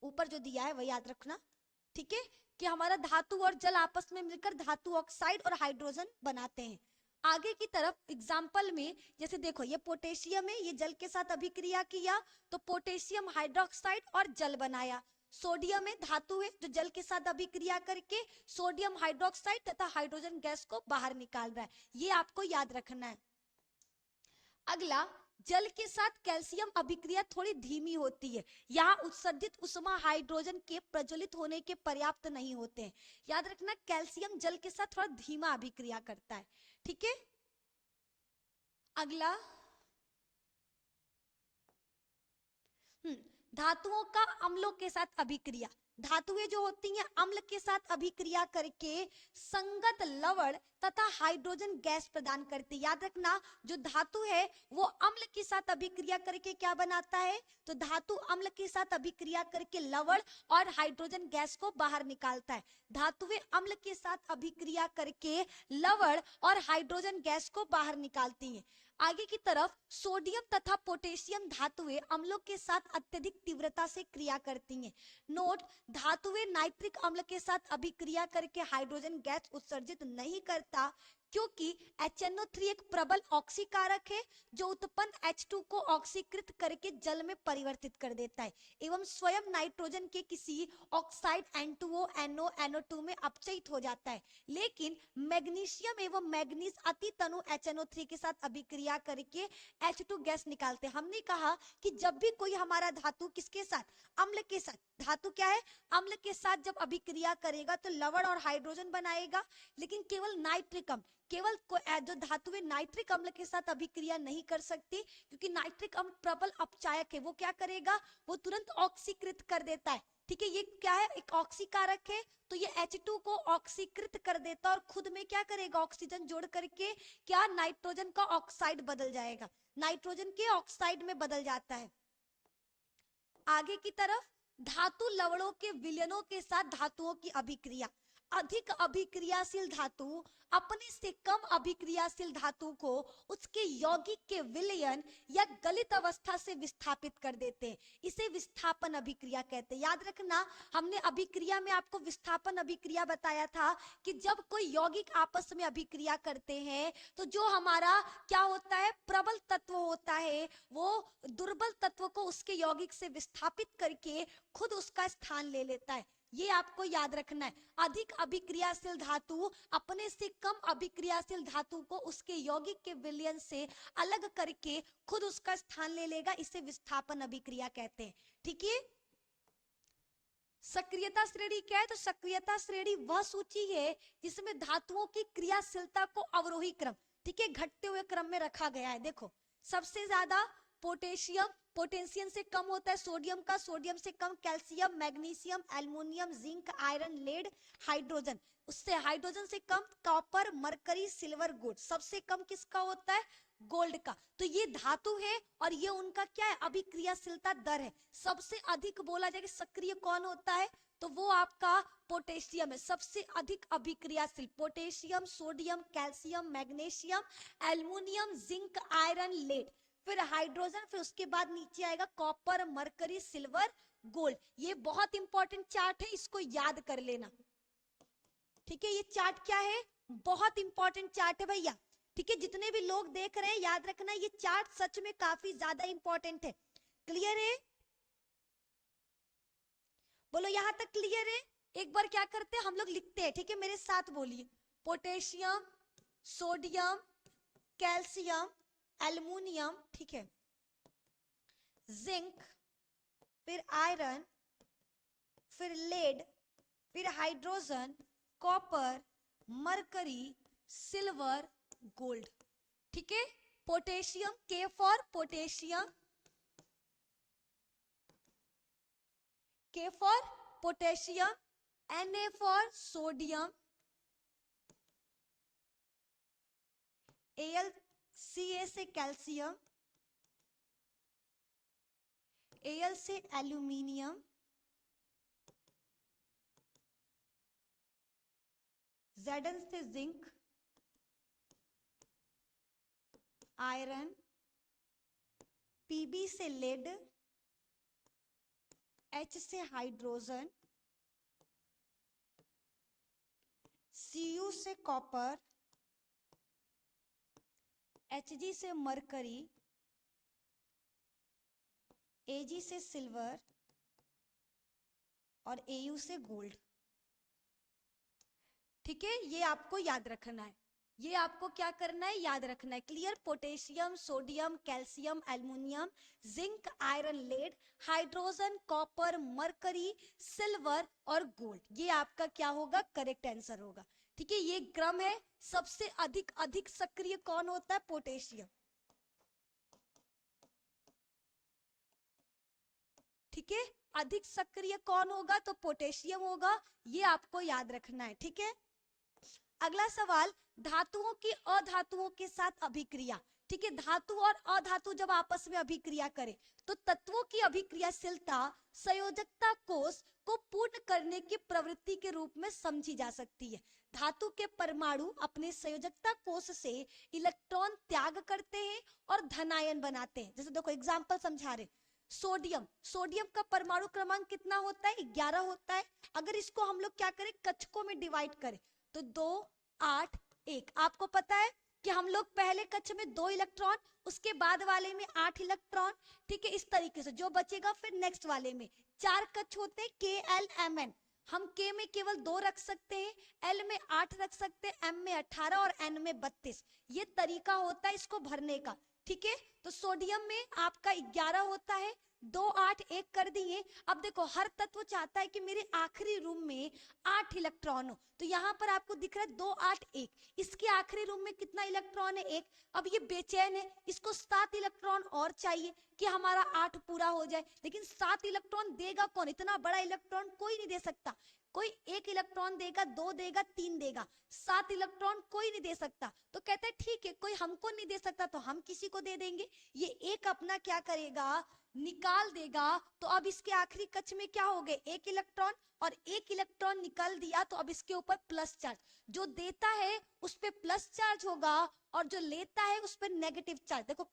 ऊपर जो दिया है वही याद रखना, ठीक है, कि हमारा धातु और जल आपस में मिलकर धातु ऑक्साइड और हाइड्रोजन बनाते हैं। आगे की तरफ एग्जाम्पल में जैसे देखो ये पोटेशियम है, ये जल के साथ अभिक्रिया किया तो पोटेशियम हाइड्रोक्साइड और जल बनाया। सोडियम है, धातु है जो जल के साथ अभिक्रिया करके सोडियम हाइड्रोक्साइड तथा हाइड्रोजन गैस को बाहर निकाल रहा है, ये आपको याद रखना है। अगला, जल के साथ कैल्शियम अभिक्रिया थोड़ी धीमी होती है, यहाँ उत्सर्जित उष्मा हाइड्रोजन के प्रज्वलित होने के पर्याप्त नहीं होते हैं। याद रखना कैल्शियम जल के साथ थोड़ा धीमा अभिक्रिया करता है, ठीक है। अगला, धातुओं का अम्लों के साथ अभिक्रिया। धातुएं जो होती हैं अम्ल के साथ अभिक्रिया करके संगत लवण तथा हाइड्रोजन गैस प्रदान करती है। याद रखना जो धातु है वो अम्ल के साथ अभिक्रिया करके क्या बनाता है, तो धातु अम्ल के साथ अभिक्रिया करके लवण और हाइड्रोजन गैस को बाहर निकालता है। धातुएं अम्ल के साथ अभिक्रिया करके लवण और हाइड्रोजन गैस को बाहर निकालती हैं। आगे की तरफ सोडियम तथा पोटेशियम धातुएं अम्लों के साथ अत्यधिक तीव्रता से क्रिया करती हैं। नोट, धातुएं नाइट्रिक अम्ल के साथ अभिक्रिया करके हाइड्रोजन गैस उत्सर्जित नहीं करता क्योंकि HNO3 एक प्रबल ऑक्सीकारक है जो उत्पन्न H2 को ऑक्सीकृत करके जल में परिवर्तित कर देता है एवं स्वयं नाइट्रोजन के किसी ऑक्साइड N2O, NO, NO2 में अपचयित हो जाता है। लेकिन मैग्नीशियम एवं मैग्नीज अति तनु HNO3 के साथ अभिक्रिया करके H2 गैस निकालते हैं। हमने कहा कि जब भी कोई हमारा धातु किसके साथ, अम्ल के साथ, धातु क्या है, अम्ल के साथ जब अभिक्रिया करेगा तो लवण और हाइड्रोजन बनाएगा, लेकिन केवल नाइट्रिक अम्ल, केवल जो धातुएं नाइट्रिक अम्ल के साथ अभिक्रिया नहीं कर सकती क्योंकि नाइट्रिक अम्ल प्रबल अपचायक है। वो क्या करेगा, वो तुरंत ऑक्सीकृत कर देता है, ठीक है। ये क्या है, एक ऑक्सीकारक है, तो ये H2 को ऑक्सीकृत कर देता और खुद में क्या करेगा, ऑक्सीजन जोड़ करके क्या नाइट्रोजन का ऑक्साइड बदल जाएगा, नाइट्रोजन के ऑक्साइड में बदल जाता है। आगे की तरफ धातु लवणों के विलयनों के साथ धातुओं की अभिक्रिया। अधिक अभिक्रियाशील धातु अपने से कम अभिक्रियाशील धातु को उसके यौगिक के विलयन या गलित अवस्था से विस्थापित कर देते हैं, इसे विस्थापन अभिक्रिया कहते हैं। याद रखना हमने अभिक्रिया में आपको विस्थापन अभिक्रिया बताया था कि जब कोई यौगिक आपस में अभिक्रिया करते हैं तो जो हमारा क्या होता है, प्रबल तत्व होता है वो दुर्बल तत्व को उसके यौगिक से विस्थापित करके खुद उसका स्थान ले लेता है, ये आपको याद रखना है। अधिक अभिक्रियाशील धातु अपने से कम अभिक्रियाशील धातु को उसके यौगिक के विलयन से अलग करके खुद उसका स्थान ले लेगा, इसे विस्थापन अभिक्रिया कहते हैं, ठीक है। सक्रियता श्रेणी क्या है, तो सक्रियता श्रेणी वह सूची है जिसमें धातुओं की क्रियाशीलता को अवरोही क्रम, ठीक है, घटते हुए क्रम में रखा गया है। देखो सबसे ज्यादा पोटेशियम, पोटेशियम से कम होता है सोडियम का, सोडियम से कम calcium, magnesium, aluminium, zinc, iron, lead, hydrogen, उससे हाइड्रोजन से कम कॉपर, मरकरी, सिल्वर, गोल्ड। सबसे कम किसका होता है, गोल्ड का। तो ये धातु है और ये उनका क्या है, अभिक्रियाशीलता दर है। सबसे अधिक बोला जाए सक्रिय कौन होता है, तो वो आपका पोटेशियम है, सबसे अधिक अभिक्रियाशील। Potassium, sodium, calcium, magnesium, aluminium, zinc, iron, lead, फिर हाइड्रोजन, फिर उसके बाद नीचे आएगा कॉपर, मरकरी, सिल्वर, गोल्ड। ये बहुत इंपॉर्टेंट चार्ट है, इसको याद कर लेना, ठीक है। ये चार्ट क्या है, बहुत इंपॉर्टेंट चार्ट है भैया, ठीक है। जितने भी लोग देख रहे हैं याद रखना ये चार्ट सच में काफी ज्यादा इंपॉर्टेंट है। क्लियर है, बोलो यहां तक क्लियर है। एक बार क्या करते हैं हम लोग लिखते हैं, ठीक है, मेरे साथ बोलिए, पोटेशियम, सोडियम, कैल्शियम, एल्युमिनियम, ठीक है, जिंक, फिर आयरन, फिर लेड, फिर hydrogen, copper, mercury, silver, gold, ठीक है। पोटेशियम, के फॉर पोटेशियम, के for potassium, Na for sodium, Al से कैल्शियम, Al से एल्यूमिनियम, Zn से जिंक, आयरन, Pb से लेड, H से हाइड्रोजन, Cu से कॉपर, Hg से मरकरी, Ag से सिल्वर और Au से गोल्ड। ठीक है, ये आपको याद रखना है, ये आपको क्या करना है, याद रखना है। Clear? Potassium, sodium, calcium, aluminium, zinc, iron, lead, hydrogen, copper, mercury, silver और गोल्ड, ये आपका क्या होगा, करेक्ट आंसर होगा। ठीक है, ये क्रम है। सबसे अधिक सक्रिय कौन होता है, पोटेशियम। ठीक है, अधिक सक्रिय कौन होगा, तो पोटेशियम होगा, ये आपको याद रखना है। ठीक है, अगला सवाल, धातुओं की अधातुओं के साथ अभिक्रिया। ठीक है, धातु और अधातु जब आपस में अभिक्रिया करें तो तत्वों की अभिक्रियाशीलता संयोजकता कोष को पूर्ण करने की प्रवृत्ति के रूप में समझी जा सकती है। धातु के परमाणु अपने संयोजकता कोष से इलेक्ट्रॉन त्याग करते हैं और धनायन बनाते हैं। जैसे देखो एग्जाम्पल समझा रहे, सोडियम का परमाणु क्रमांक कितना होता है, 11 होता है। अगर इसको हम लोग क्या करें, कक्षकों में डिवाइड करें तो 2, 8, 1। आपको पता है कि हम लोग पहले कक्ष में 2 इलेक्ट्रॉन, उसके बाद वाले में 8 इलेक्ट्रॉन। ठीक है, इस तरीके से जो बचेगा फिर नेक्स्ट वाले में 4 कक्ष होते हैं, KLMN। हम K में केवल 2 रख सकते हैं, L में 8 रख सकते हैं, M में 18 और N में 32। ये तरीका होता है इसको भरने का। ठीक है, तो सोडियम में आपका 11 होता है, 2, 8, 1 कर दिए। अब देखो हर तत्व चाहता है कि मेरे आखिरी रूम में 8 इलेक्ट्रॉन हो, तो यहाँ पर आपको दिख रहा है 2, 8, 1। इसके आखिरी रूम में कितना इलेक्ट्रॉन है, 1। अब ये बेचैन है, इसको 7 इलेक्ट्रॉन और चाहिए कि हमारा 8 पूरा हो जाए। लेकिन 7 इलेक्ट्रॉन देगा कौन, इतना बड़ा इलेक्ट्रॉन कोई नहीं दे सकता। कोई 1 इलेक्ट्रॉन देगा, 2 देगा, 3 देगा, 7 इलेक्ट्रॉन कोई नहीं दे सकता। तो कहते हैं ठीक है, कोई हमको नहीं दे सकता तो हम किसी को दे देंगे। ये एक अपना क्या करेगा, निकाल देगा। तो अब इसके आखिरी कक्ष में क्या हो गए, 1 इलेक्ट्रॉन, और 1 इलेक्ट्रॉन निकाल दिया तो अब इसके ऊपर प्लस चार्ज। जो देता है उस पे प्लस चार्ज होगा और जो लेता है उस पर नेगेटिव चार्ज। देखो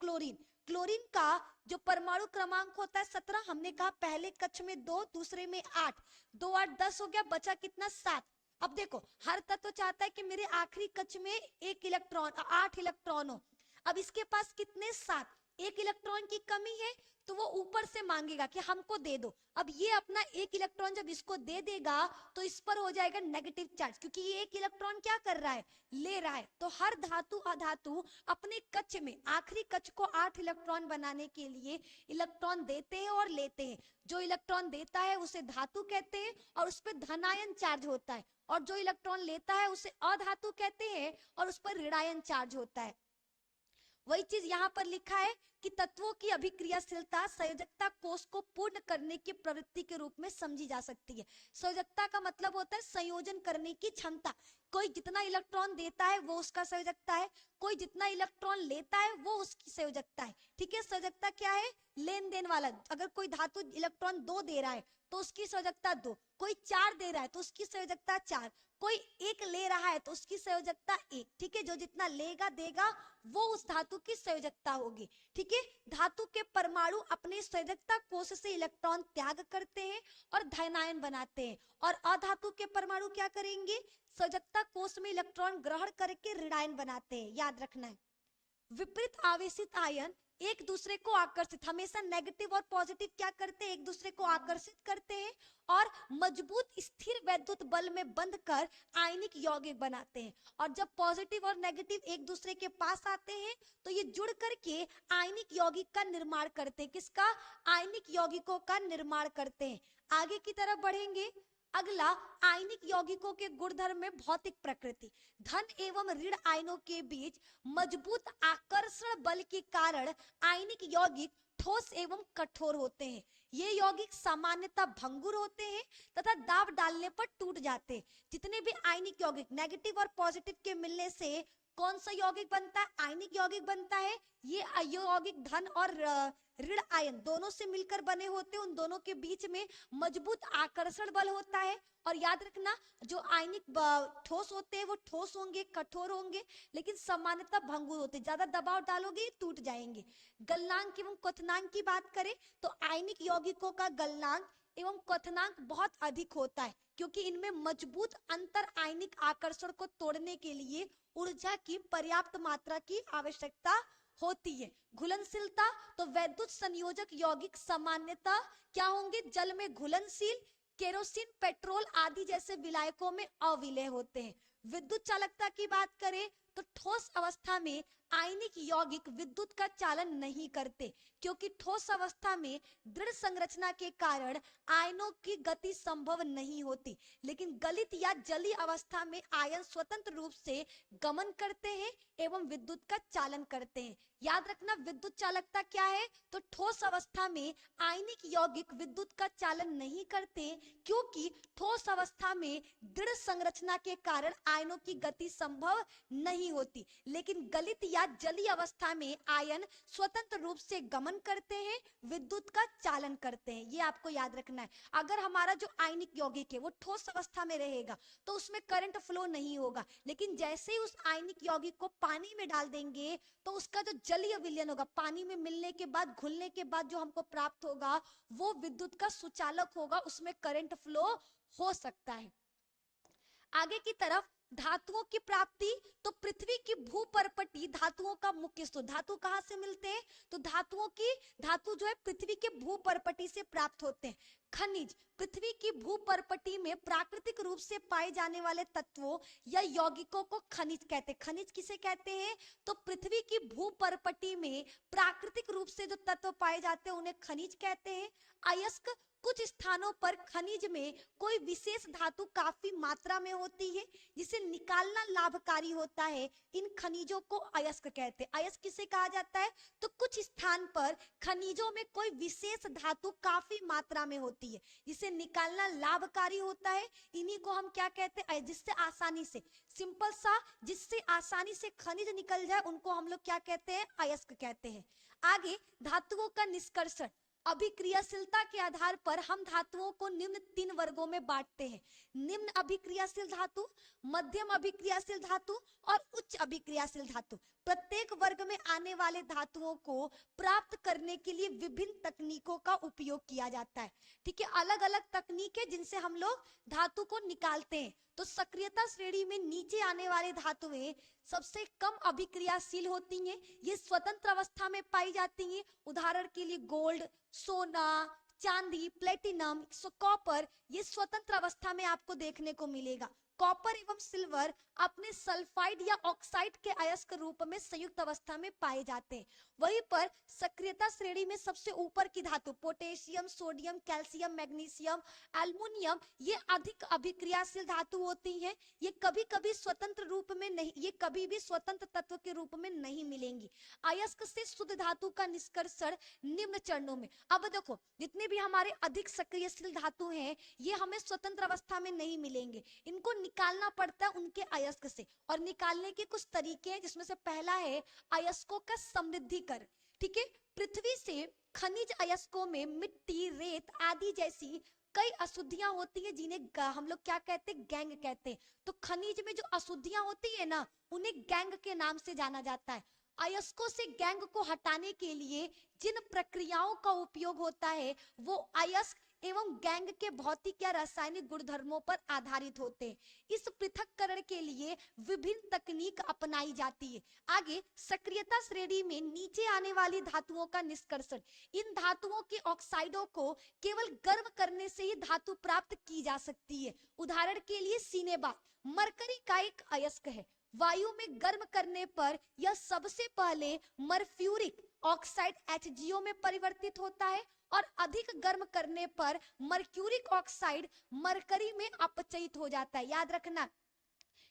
क्लोरीन का जो परमाणु क्रमांक होता है 17। हमने कहा पहले कक्ष में 2, दूसरे में 8, 2, 8, 10 हो गया, बचा कितना, 7। अब देखो हर तत्व चाहता है कि मेरे आखिरी कक्ष में 1 इलेक्ट्रॉन 8 इलेक्ट्रॉन हो। अब इसके पास कितने, 7। 1 इलेक्ट्रॉन की कमी है तो वो ऊपर से मांगेगा कि हमको दे दो। अब ये अपना 1 इलेक्ट्रॉन जब इसको दे देगा तो इस पर हो जाएगा नेगेटिव चार्ज, क्योंकि ये 1 इलेक्ट्रॉन क्या कर रहा है, ले रहा है। तो हर धातु अधातु अपने कक्ष में आखिरी कक्ष को 8 इलेक्ट्रॉन बनाने के लिए इलेक्ट्रॉन देते हैं और लेते हैं। जो इलेक्ट्रॉन देता है उसे धातु कहते हैं और उस पर धनायन चार्ज होता है, और जो इलेक्ट्रॉन लेता है उसे अधातु कहते हैं और उस पर ऋणायन चार्ज होता है। वही चीज यहाँ पर लिखा है कि तत्वों की अभिक्रियाशीलता संयोजकता कोष को पूर्ण करने की प्रवृत्ति के रूप में समझी जा सकती है। संयोजकता का मतलब होता है संयोजन करने की क्षमता। कोई जितना इलेक्ट्रॉन देता है वो उसका संयोजकता है, कोई जितना इलेक्ट्रॉन लेता है वो उसकी संयोजकता है। ठीक है, संयोजकता क्या है, लेन देन वाला। अगर कोई धातु इलेक्ट्रॉन 2 दे रहा है तो उसकी संयोजकता 2, कोई 4 दे रहा है तो उसकी संयोजकता 4, कोई 1 ले रहा है तो उसकी संयोजकता 1। ठीक है, जो जितना लेगा देगा वो उस धातु की संयोजकता होगी। ठीक है, धातु के परमाणु अपने संयोजकता कोष से इलेक्ट्रॉन त्याग करते हैं और धनायन बनाते हैं, और अधातु के परमाणु क्या करेंगे, संयोजकता कोष में इलेक्ट्रॉन ग्रहण करके ऋणायन बनाते हैं। याद रखना है, विपरीत आवेशित आयन एक दूसरे को आकर्षित, हमेशा नेगेटिव और पॉजिटिव क्या करते हैं, एक दूसरे को आकर्षित करते हैं और मजबूत स्थिर वैद्युत बल में बंध कर आयनिक यौगिक बनाते हैं। और जब पॉजिटिव और नेगेटिव एक दूसरे के पास आते हैं तो ये जुड़ करके आयनिक यौगिक का निर्माण करते हैं। किसका, आयनिक यौगिकों का निर्माण करते हैं। आगे की तरफ बढ़ेंगे। अगला, आयनिक यौगिकों के गुणधर्म में भौतिक प्रकृति। धन एवं ऋण आयनों के बीच मजबूत आकर्षण बल के कारण आयनिक यौगिक ठोस एवं कठोर होते हैं। ये यौगिक सामान्यतः भंगुर होते हैं तथा दाब डालने पर टूट जाते हैं। जितने भी आयनिक यौगिक नेगेटिव और पॉजिटिव के मिलने से कौन सा यौगिक बनता है? आयनिक यौगिक बनता है। ये अयौगिक धन और ऋण आयन दोनों से मिलकर बने होते हैं। उन दोनों के बीच में मजबूत आकर्षण बल होता है। और याद रखना, जो आयनिक ठोस होते हैं वो ठोस होंगे, कठोर होंगे, लेकिन सामान्यतः भंगुर होते हैं। ज्यादा दबाव डालोगे टूट जाएंगे। गलनांक एवं क्वथनांक की बात करें तो आयनिक यौगिकों का गलनांक एवं क्वथनांक बहुत अधिक होता है, क्योंकि इनमें मजबूत अंतर आयनिक आकर्षण को तोड़ने के लिए ऊर्जा की पर्याप्त मात्रा की आवश्यकता होती है। घुलनशीलता, तो वैद्युत संयोजक यौगिक सामान्यतः क्या होंगे? जल में घुलनशील, केरोसिन, पेट्रोल आदि जैसे विलायकों में अविलेय होते हैं। विद्युत चालकता की बात करें तो ठोस अवस्था में आयनिक यौगिक विद्युत का चालन नहीं करते, क्योंकि ठोस अवस्था में दृढ़ संरचना के कारण आयनों की गति संभव नहीं होती। लेकिन गलित या जलीय अवस्था में आयन स्वतंत्र रूप से गमन करते हैं एवं विद्युत का चालन करते हैं। याद रखना, विद्युत चालकता क्या है? तो ठोस अवस्था में आयनिक यौगिक विद्युत का चालन नहीं करते, क्योंकि ठोस अवस्था में दृढ़ संरचना के कारण आयनों की गति संभव नहीं होती। लेकिन गलित या जलीय अवस्था में आयन स्वतंत्र रूप से गमन करते हैं, विद्युत का चालन करते हैं। ये आपको याद रखना है। अगर हमारा जो आयनिक यौगिक है वो ठोस अवस्था में रहेगा तो उसमें करंट फ्लो नहीं होगा, लेकिन जैसे ही उस आयनिक यौगिक को पानी में डाल देंगे तो उसका जो जलीय विलयन होगा, पानी में मिलने के बाद, घुलने के बाद जो हमको प्राप्त होगा वो विद्युत का सुचालक होगा, उसमें करंट फ्लो हो सकता है। आगे की तरफ धातुओं की प्राप्ति, तो पृथ्वी की भूपर्पटी धातुओं का मुख्य स्रोत। धातु कहाँ से मिलते हैं? तो धातु जो है पृथ्वी के भूपर्पटी से प्राप्त होते हैं। खनिज, पृथ्वी की भूपर्पटी में प्राकृतिक रूप से पाए जाने वाले तत्वों या यौगिकों को खनिज कहते हैं। खनिज किसे कहते हैं? तो पृथ्वी की भूपर्पटी में प्राकृतिक रूप से जो तत्व पाए जाते हैं उन्हें खनिज कहते हैं। अयस्क, कुछ स्थानों पर खनिज में कोई विशेष धातु काफी मात्रा में होती है जिसे निकालना लाभकारी होता है, इन खनिजों को अयस्क कहते हैं। अयस्क किसे कहा जाता है? तो कुछ स्थान पर खनिजों में कोई विशेष धातु काफी मात्रा में होती है जिसे निकालना लाभकारी होता है, इन्हीं को हम क्या कहते हैं? जिससे आसानी से, सिंपल सा, जिससे आसानी से खनिज निकल जाए उनको हम लोग क्या कहते हैं? अयस्क कहते हैं। आगे धातुओं का निष्कर्षण, अभिक्रियाशीलता के आधार पर हम धातुओं को निम्न 3 वर्गों में बांटते हैं। निम्न अभिक्रियाशील धातु, मध्यम अभिक्रियाशील धातु और उच्च अभिक्रियाशील धातु। प्रत्येक वर्ग में आने वाले धातुओं को प्राप्त करने के लिए विभिन्न तकनीकों का उपयोग किया जाता है। ठीक है, अलग अलग तकनीक है जिनसे हम लोग धातु को निकालते हैं। तो सक्रियता श्रेणी में नीचे आने वाले धातुएं सबसे कम अभिक्रियाशील होती हैं, ये स्वतंत्र अवस्था में पाई जाती हैं। उदाहरण के लिए गोल्ड, सोना, चांदी, प्लेटिनम, कॉपर, ये स्वतंत्र अवस्था में आपको देखने को मिलेगा। कॉपर एवं सिल्वर अपने सल्फाइड या ऑक्साइड के अयस्क रूप में संयुक्त अवस्था में पाए जाते हैं। वहीं पर सक्रियता श्रेणी में सबसे ऊपर की धातु potassium, sodium, calcium, magnesium, aluminium, ये अधिक अभिक्रियाशील धातु होती हैं। ये कभी कभी स्वतंत्र रूप में नहीं, ये कभी भी स्वतंत्र तत्व के रूप में नहीं मिलेंगी। अयस्क से शुद्ध धातु का निष्कर्षण निम्न चरणों में। अब देखो, जितने भी हमारे अधिक सक्रियशील धातु हैं ये हमें स्वतंत्र अवस्था में नहीं मिलेंगे, इनको निकालना पड़ता है उनके अयस्क से। और निकालने के कुछ तरीके हैं, जिसमें से पहला है अयस्कों का समृद्धिकरण। ठीक है, पृथ्वी से खनिज अयस्कों में मिट्टी, रेत आदि जैसी कई अशुद्धियां होती हैं जिन्हें हम लोग क्या कहते हैं? गैंग कहते हैं। तो खनिज में जो अशुद्धियां होती है ना, उन्हें गैंग के नाम से जाना जाता है। अयस्कों से गैंग को हटाने के लिए जिन प्रक्रियाओं का उपयोग होता है वो अयस्क एवं गैंग के भौतिक या रासायनिक गुणधर्मों पर आधारित होते हैं। इस पृथक्करण के लिए विभिन्न तकनीक अपनाई जाती है। आगे सक्रियता श्रेणी में नीचे आने वाली धातुओं का निष्कर्षण। इन धातुओं के ऑक्साइडों को केवल गर्म करने से ही धातु प्राप्त की जा सकती है। उदाहरण के लिए सिनेबा मरकरी का एक अयस्क है। वायु में गर्म करने पर यह सबसे पहले मर्फ्यूरिक ऑक्साइड HgO में परिवर्तित होता है और अधिक गर्म करने पर मर्क्यूरिक ऑक्साइड मरकरी में अपचयित हो जाता है। याद रखना,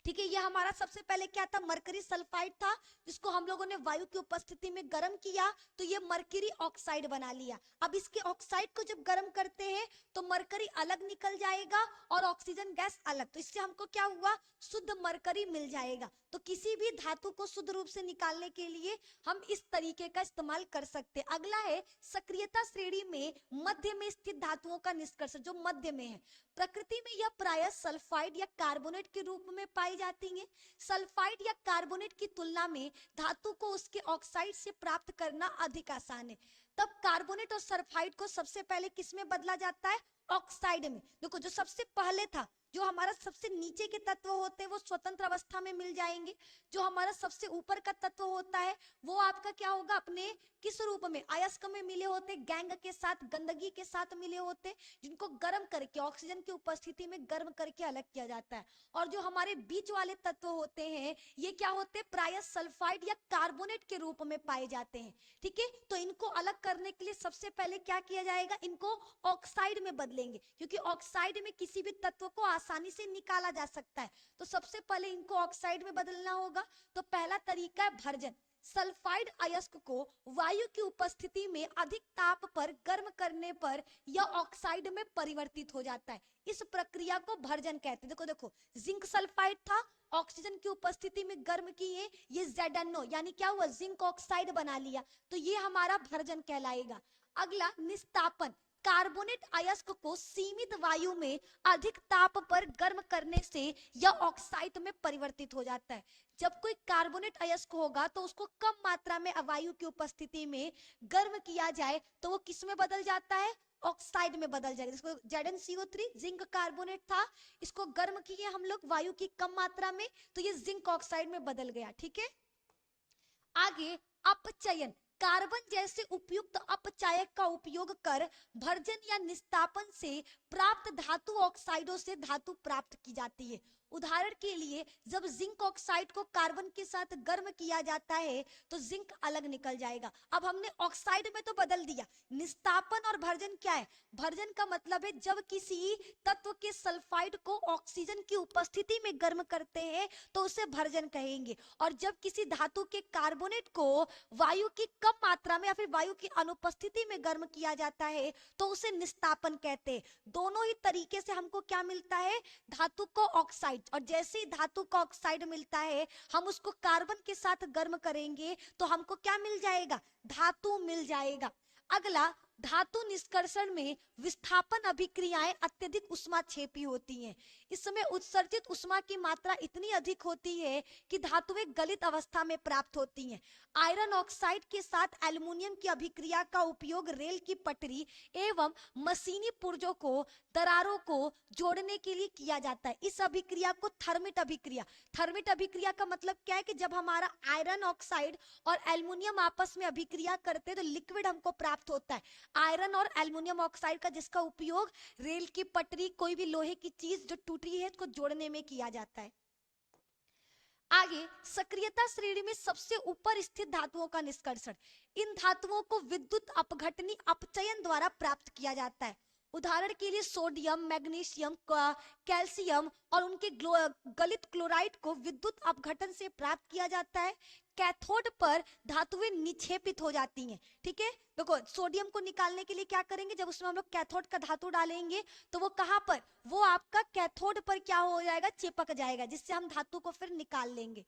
ठीक है, ये हमारा सबसे पहले क्या था, मरकरी सल्फाइड था, जिसको हम लोगों ने वायु की उपस्थिति में गर्म किया तो ये मरकरी ऑक्साइड बना लिया। अब इसके ऑक्साइड को जब गर्म करते हैं तो मरकरी अलग निकल जाएगा और ऑक्सीजन गैस अलग, तो इससे हमको क्या हुआ, शुद्ध मरकरी मिल जाएगा। तो किसी भी धातु को शुद्ध रूप से निकालने के लिए हम इस तरीके का इस्तेमाल कर सकते हैं। अगला है सक्रियता श्रेणी में मध्य में स्थित धातुओं का निष्कर्ष, जो मध्य में है। प्रकृति में यह प्रायः सल्फाइड या कार्बोनेट के रूप में पाई जाती हैं। सल्फाइड या कार्बोनेट की तुलना में धातु को उसके ऑक्साइड से प्राप्त करना अधिक आसान है। तब कार्बोनेट और सल्फाइड को सबसे पहले किस में बदला जाता है, ऑक्साइड में। देखो जो सबसे पहले था, जो हमारा सबसे नीचे के तत्व होते हैं वो स्वतंत्र अवस्था में मिल जाएंगे। जो हमारा सबसे ऊपर का तत्व होता है वो आपका क्या होगा, अपने किस रूप में, अयस्क में मिले होते, गैंग के साथ, गंदगी के साथ मिले होते, जिनको गर्म करके ऑक्सीजन की उपस्थिति में गर्म करके अलग किया जाता है। और जो हमारे बीच वाले तत्व होते हैं ये क्या होते हैं, प्रायः सल्फाइड या कार्बोनेट के रूप में पाए जाते हैं। ठीक है, तो इनको अलग करने के लिए सबसे पहले क्या किया जाएगा, इनको ऑक्साइड में बदलेंगे, क्योंकि ऑक्साइड में किसी भी तत्व को आसानी से निकाला जा सकता है। तो सबसे पहले इनको ऑक्साइड में बदलना होगा। तो पहला तरीका है भर्जन। सल्फाइड अयस्क को वायु की उपस्थिति में अधिक ताप पर गर्म करने पर यह ऑक्साइड में परिवर्तित हो जाता है। इस प्रक्रिया को भर्जन कहते हैं। देखो देखो, जिंक सल्फाइड था, ऑक्सीजन की उपस्थिति में गर्म किए, ये ZnO यानी क्या हुआ, जिंक ऑक्साइड बना लिया, तो ये हमारा भर्जन कहलाएगा। अगला निस्तापन। कार्बोनेट अयस्क को सीमित वायु में अधिक ताप पर गर्म करने से यह ऑक्साइड में परिवर्तित हो जाता है। जब कोई कार्बोनेट अयस्क होगा तो उसको कम मात्रा में वायु की उपस्थिति में गर्म किया जाए तो वो किस में बदल जाता है, ऑक्साइड में बदल जाएगा। इसको ZnCO3 जिंक कार्बोनेट था, इसको गर्म किए हम लोग वायु की कम मात्रा में तो ये जिंक ऑक्साइड में बदल गया। ठीक है, आगे अपचयन। कार्बन जैसे उपयुक्त अपचायक का उपयोग कर भर्जन या निस्तापन से प्राप्त धातु ऑक्साइडों से धातु प्राप्त की जाती है। उदाहरण के लिए जब जिंक ऑक्साइड को कार्बन के साथ गर्म किया जाता है तो जिंक अलग निकल जाएगा। अब हमने ऑक्साइड में तो बदल दिया, निस्तापन और भर्जन क्या है, भर्जन का मतलब है जब किसी तत्व के सल्फाइड को ऑक्सीजन की उपस्थिति में गर्म करते हैं तो उसे भर्जन कहेंगे। और जब किसी धातु के कार्बोनेट को वायु की कम मात्रा में या फिर वायु की अनुपस्थिति में गर्म किया जाता है तो उसे निस्तापन कहते हैं। दोनों ही तरीके से हमको क्या मिलता है, धातु को ऑक्साइड, और जैसे ही धातु का ऑक्साइड मिलता है हम उसको कार्बन के साथ गर्म करेंगे तो हमको क्या मिल जाएगा, धातु मिल जाएगा। अगला, धातु निष्कर्षण में विस्थापन अभिक्रियाएं अत्यधिक उष्माक्षेपी होती हैं। इसमें उत्सर्जित उष्मा की मात्रा इतनी अधिक होती है कि धातुएं गलित अवस्था में प्राप्त होती हैं। आयरन ऑक्साइड के साथ एल्युमिनियम की अभिक्रिया का उपयोग रेल की पटरी एवं मशीनी पुर्जों को, दरारों को जोड़ने के लिए किया जाता है। इस अभिक्रिया को थर्मिट अभिक्रिया, थर्मिट अभिक्रिया का मतलब क्या है कि जब हमारा आयरन ऑक्साइड और एल्युमिनियम आपस में अभिक्रिया करते हैं तो लिक्विड हमको प्राप्त होता है, आयरन और एल्युमिनियम ऑक्साइड का, जिसका उपयोग रेल की पटरी, कोई भी लोहे की चीज जो टूटी है उसको जोड़ने में किया जाता है। आगे, सक्रियता श्रेणी में सबसे ऊपर स्थित धातुओं का निष्कर्षण। इन धातुओं को विद्युत अपघटनी अपचयन द्वारा प्राप्त किया जाता है। उदाहरण के लिए सोडियम, मैग्नीशियम, कैल्शियम और उनके गलित क्लोराइड को विद्युत अपघटन से प्राप्त किया जाता है। कैथोड पर धातुएं निक्षेपित हो जाती हैं। ठीक है, देखो सोडियम को निकालने के लिए क्या करेंगे, जब उसमें हम लोग कैथोड का धातु डालेंगे तो वो कहां पर, वो आपका कैथोड पर क्या हो जाएगा, चिपक जाएगा, जिससे हम धातु को फिर निकाल लेंगे।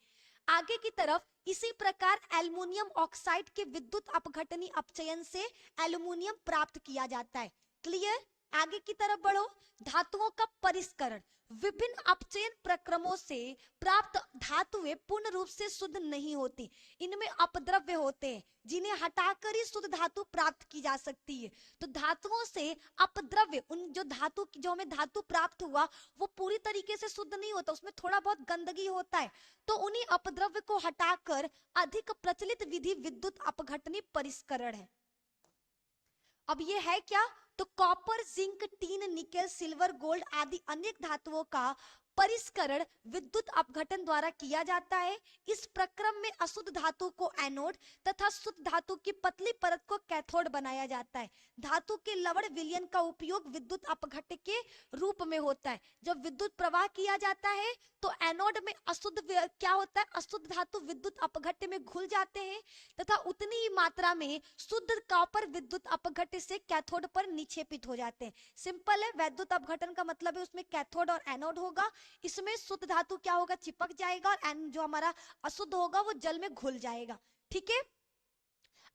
आगे की तरफ इसी प्रकार एल्युमिनियम ऑक्साइड के विद्युत अपघटनी अपचयन से एल्युमिनियम प्राप्त किया जाता है। क्लियर, आगे की तरफ बढ़ो। धातुओं का परिष्करण। विभिन्न अपचयन प्रक्रमों से प्राप्त धातुएं पूर्ण रूप से शुद्ध नहीं होती, इनमें अपद्रव्य होते हैं जिन्हें हटाकर ही शुद्ध धातु प्राप्त की जा सकती है। तो धातुओं से अपद्रव्य, उन जो हमें धातु प्राप्त हुआ वो पूरी तरीके से शुद्ध नहीं होता, उसमें थोड़ा बहुत गंदगी होता है, तो उन्हीं अपद्रव्य को हटाकर अधिक प्रचलित विधि विद्युत अपघटनी परिष्करण है। अब ये है क्या, तो copper, zinc, tin, nickel, silver, gold आदि अनेक धातुओं का परिष्करण विद्युत अपघटन द्वारा किया जाता है। इस प्रक्रम में अशुद्ध धातु को एनोड तथा शुद्ध धातु की पतली परत को कैथोड बनाया जाता है। धातु के लवण विलयन का उपयोग विद्युत अपघट्य के रूप में होता है। जब विद्युत प्रवाह किया जाता है तो एनोड में क्या होता है, अशुद्ध धातु विद्युत अपघट्य में घुल जाते हैं तथा उतनी ही मात्रा में शुद्ध कॉपर विद्युत अपघट्य से कैथोड पर निक्षेपित हो जाते हैं। सिंपल है, विद्युत अपघटन का मतलब है उसमें कैथोड और एनोड होगा। इसमें शुद्ध धातु क्या होगा, चिपक जाएगा और जो हमारा अशुद्ध होगा वो जल में घुल जाएगा। ठीक है।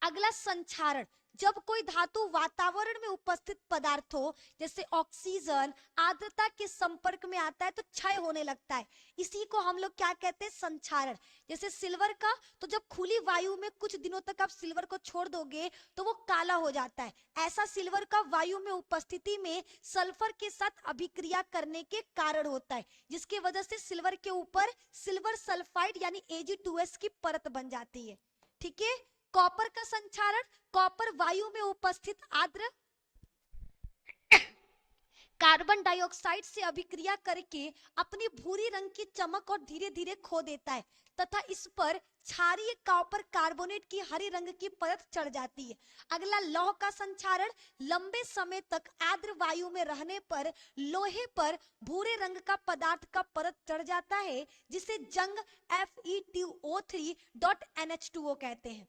अगला संक्षारण, जब कोई धातु वातावरण में उपस्थित पदार्थों जैसे ऑक्सीजन, आर्द्रता के संपर्क में आता है तो क्षय होने लगता है। इसी को हम लोग क्या कहते हैं, संक्षारण। जैसे सिल्वर का, तो जब खुली वायु में कुछ दिनों तक आप सिल्वर को छोड़ दोगे तो वो काला हो जाता है। ऐसा सिल्वर का वायु में उपस्थिति में सल्फर के साथ अभिक्रिया करने के कारण होता है, जिसकी वजह से सिल्वर के ऊपर सिल्वर सल्फाइड यानी Ag2S की परत बन जाती है। ठीक है। कॉपर का संक्षारण, कॉपर वायु में उपस्थित आर्द्र कार्बन डाइऑक्साइड से अभिक्रिया करके अपनी भूरी रंग की चमक और धीरे धीरे खो देता है तथा इस पर क्षारीय कॉपर कार्बोनेट की हरे रंग की परत चढ़ जाती है। अगला लौह का संक्षारण, लंबे समय तक आर्द्र वायु में रहने पर लोहे पर भूरे रंग का पदार्थ का परत चढ़ जाता है, जिसे जंग Fe2O3.NH2O कहते हैं।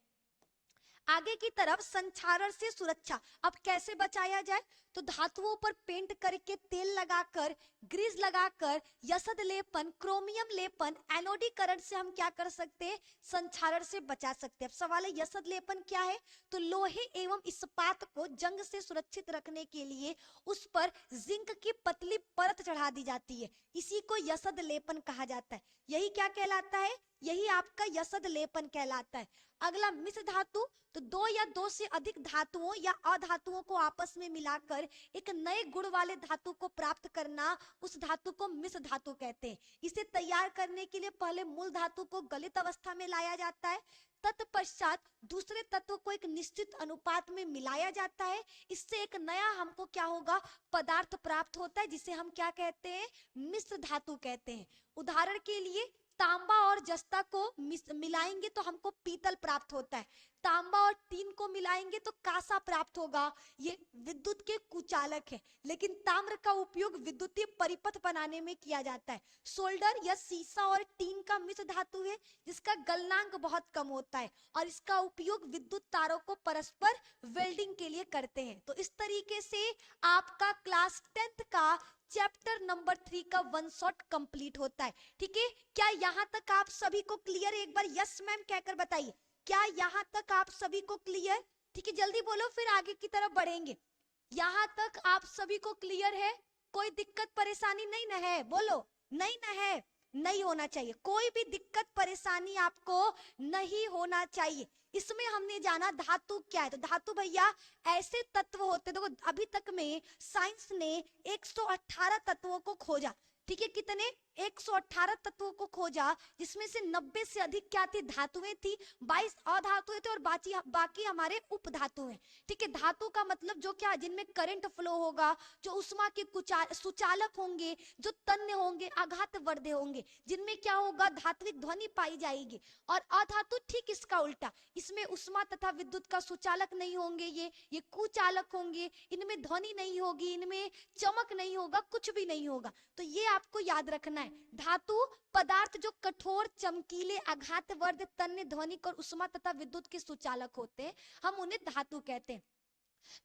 आगे की तरफ संक्षारण से सुरक्षा। अब कैसे बचाया जाए, तो धातुओं पर पेंट करके, तेल लगाकर, ग्रीस लगाकर, यसद लेपन, क्रोमियम लेपन, एनोडीकरण से हम क्या कर सकते हैं, संक्षारण से बचा सकते हैं। अब सवाल है यसद लेपन क्या है, तो लोहे एवं इस्पात को जंग से सुरक्षित रखने के लिए उस पर जिंक की पतली परत चढ़ा दी जाती है। इसी को यसद लेपन कहा जाता है। यही क्या कहलाता है, यही आपका यसद लेपन कहलाता है। अगला मिश्र धातु, तो दो या दो से अधिक धातुओं या अधातुओं को आपस में मिलाकर एक नए गुण वाले धातु को प्राप्त करना, उस धातु को मिश्र धातु कहते हैं। इसे तैयार करने के लिए पहले मूल धातु को गलित अवस्था में लाया जाता है, तत्पश्चात दूसरे तत्व को एक निश्चित अनुपात में मिलाया जाता है। इससे एक नया हमको क्या होगा, पदार्थ प्राप्त होता है, जिसे हम क्या कहते हैं, मिश्र धातु कहते हैं। उदाहरण के लिए तांबा और जस्ता को मिलाएंगे तो हमको पीतल प्राप्त होता है, तांबा और टीन को मिलाएंगे तो कांसा प्राप्त होगा। ये विद्युत के कुचालक है, लेकिन ताम्र का उपयोग विद्युतीय परिपथ बनाने में किया जाता है। सोल्डर या सीसा और टीन का मिश्र धातु है, जिसका गलनांक बहुत कम होता है और इसका उपयोग विद्युत तारों को परस्पर वेल्डिंग के लिए करते हैं। तो इस तरीके से आपका क्लास 10th का चैप्टर नंबर 3 का वन शॉट कंप्लीट होता है। ठीक है, क्या यहाँ तक आप सभी को क्लियर है? एक बार यस मैम कहकर बताइए, क्या यहाँ तक आप सभी को क्लियर? ठीक है, जल्दी बोलो, फिर आगे की तरफ बढ़ेंगे। यहाँ तक आप सभी को क्लियर है? कोई दिक्कत परेशानी नहीं ना है? बोलो, नहीं ना है? नहीं होना चाहिए, कोई भी दिक्कत परेशानी आपको नहीं होना चाहिए। इसमें हमने जाना धातु क्या है, तो धातु भैया ऐसे तत्व होते, देखो अभी तक में साइंस ने 118 तत्वों को खोजा। ठीक है, कितने? 118 तत्वों को खोजा, जिसमें से 90 से अधिक क्या थी, धातुएं थी, 22 अधातुएं थे और बाकी हमारे उप धातुएं। ठीक है, धातु का मतलब जो क्या, जिनमें करंट फ्लो होगा, जो उष्मा के सुचालक होंगे, जो तन्य होंगे, आघात वर्धे होंगे, जिनमें क्या होगा, धात्विक ध्वनि पाई जाएगी। और अधातु ठीक इसका उल्टा, इसमें उष्मा तथा विद्युत का सुचालक नहीं होंगे, ये कुचालक होंगे, इनमें ध्वनि नहीं होगी, इनमें चमक नहीं होगा, कुछ भी नहीं होगा। तो ये आपको याद रखना है। धातु पदार्थ जो कठोर, चमकीले, आघातवर्ध, तन्य, ध्वनिक और उष्मा तथा विद्युत के सुचालक होते हैं, हम उन्हें धातु कहते हैं।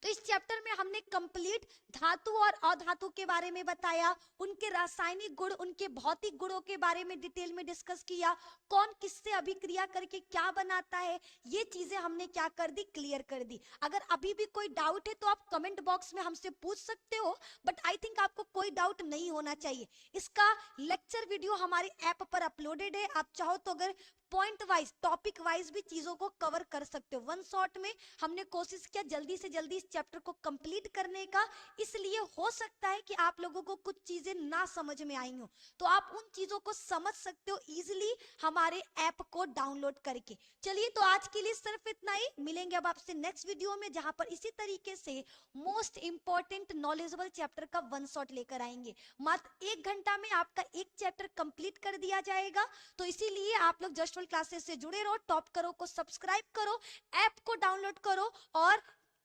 तो इस चैप्टर में हमने कंप्लीट धातु और अधातु के बारे में बताया, उनके रासायनिक गुण, उनके भौतिक गुणों के बारे में डिटेल में डिस्कस किया, कौन किससे अभिक्रिया करके क्या बनाता है, ये चीजें हमने क्या कर दी, क्लियर कर दी। अगर अभी भी कोई डाउट है तो आप कमेंट बॉक्स में हमसे पूछ सकते हो, बट आई थिंक आपको कोई डाउट नहीं होना चाहिए। इसका लेक्चर वीडियो हमारे ऐप पर अपलोडेड है, आप चाहो तो अगर पॉइंट वाइज टॉपिक वाइज भी चीजों को कवर कर सकते हो। वन शॉट में हमने कोशिश किया जल्दी से जल्दी इस चैप्टर को कंप्लीट करने का, इसलिए हो सकता है कि आप लोगों को कुछ चीजें ना समझ में आई हो, तो आप उन चीजों को समझ सकते हो इजीली हमारे ऐप को डाउनलोड करके। चलिए तो आज के लिए सिर्फ इतना ही, मिलेंगे अब आपसे नेक्स्ट वीडियो में जहां पर इसी तरीके से मोस्ट इंपॉर्टेंट नॉलेजेबल चैप्टर का वन शॉट लेकर आएंगे। मात्र 1 घंटा में आपका एक चैप्टर कंप्लीट कर दिया जाएगा। तो इसीलिए आप लोग जस्ट वर्ल्ड क्लासेस से जुड़े रहो, टॉप करो को सब्सक्राइब करो, ऐप को डाउनलोड करो और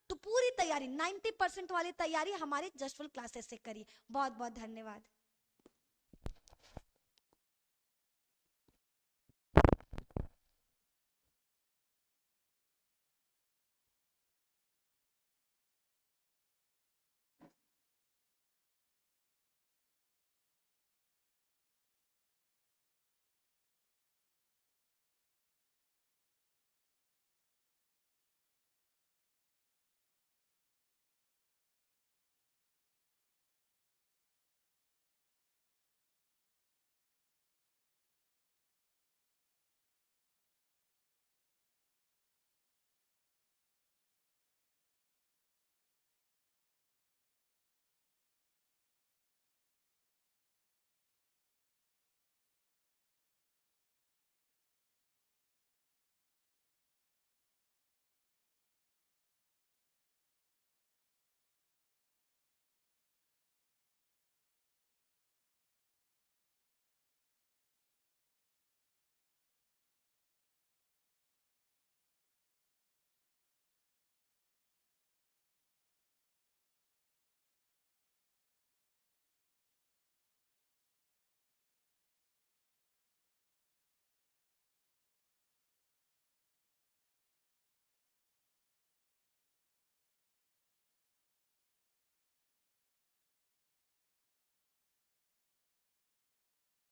तो पूरी तैयारी 90% वाली तैयारी हमारे जस्ट वर्ल्ड क्लासेस से करिए। बहुत बहुत धन्यवाद।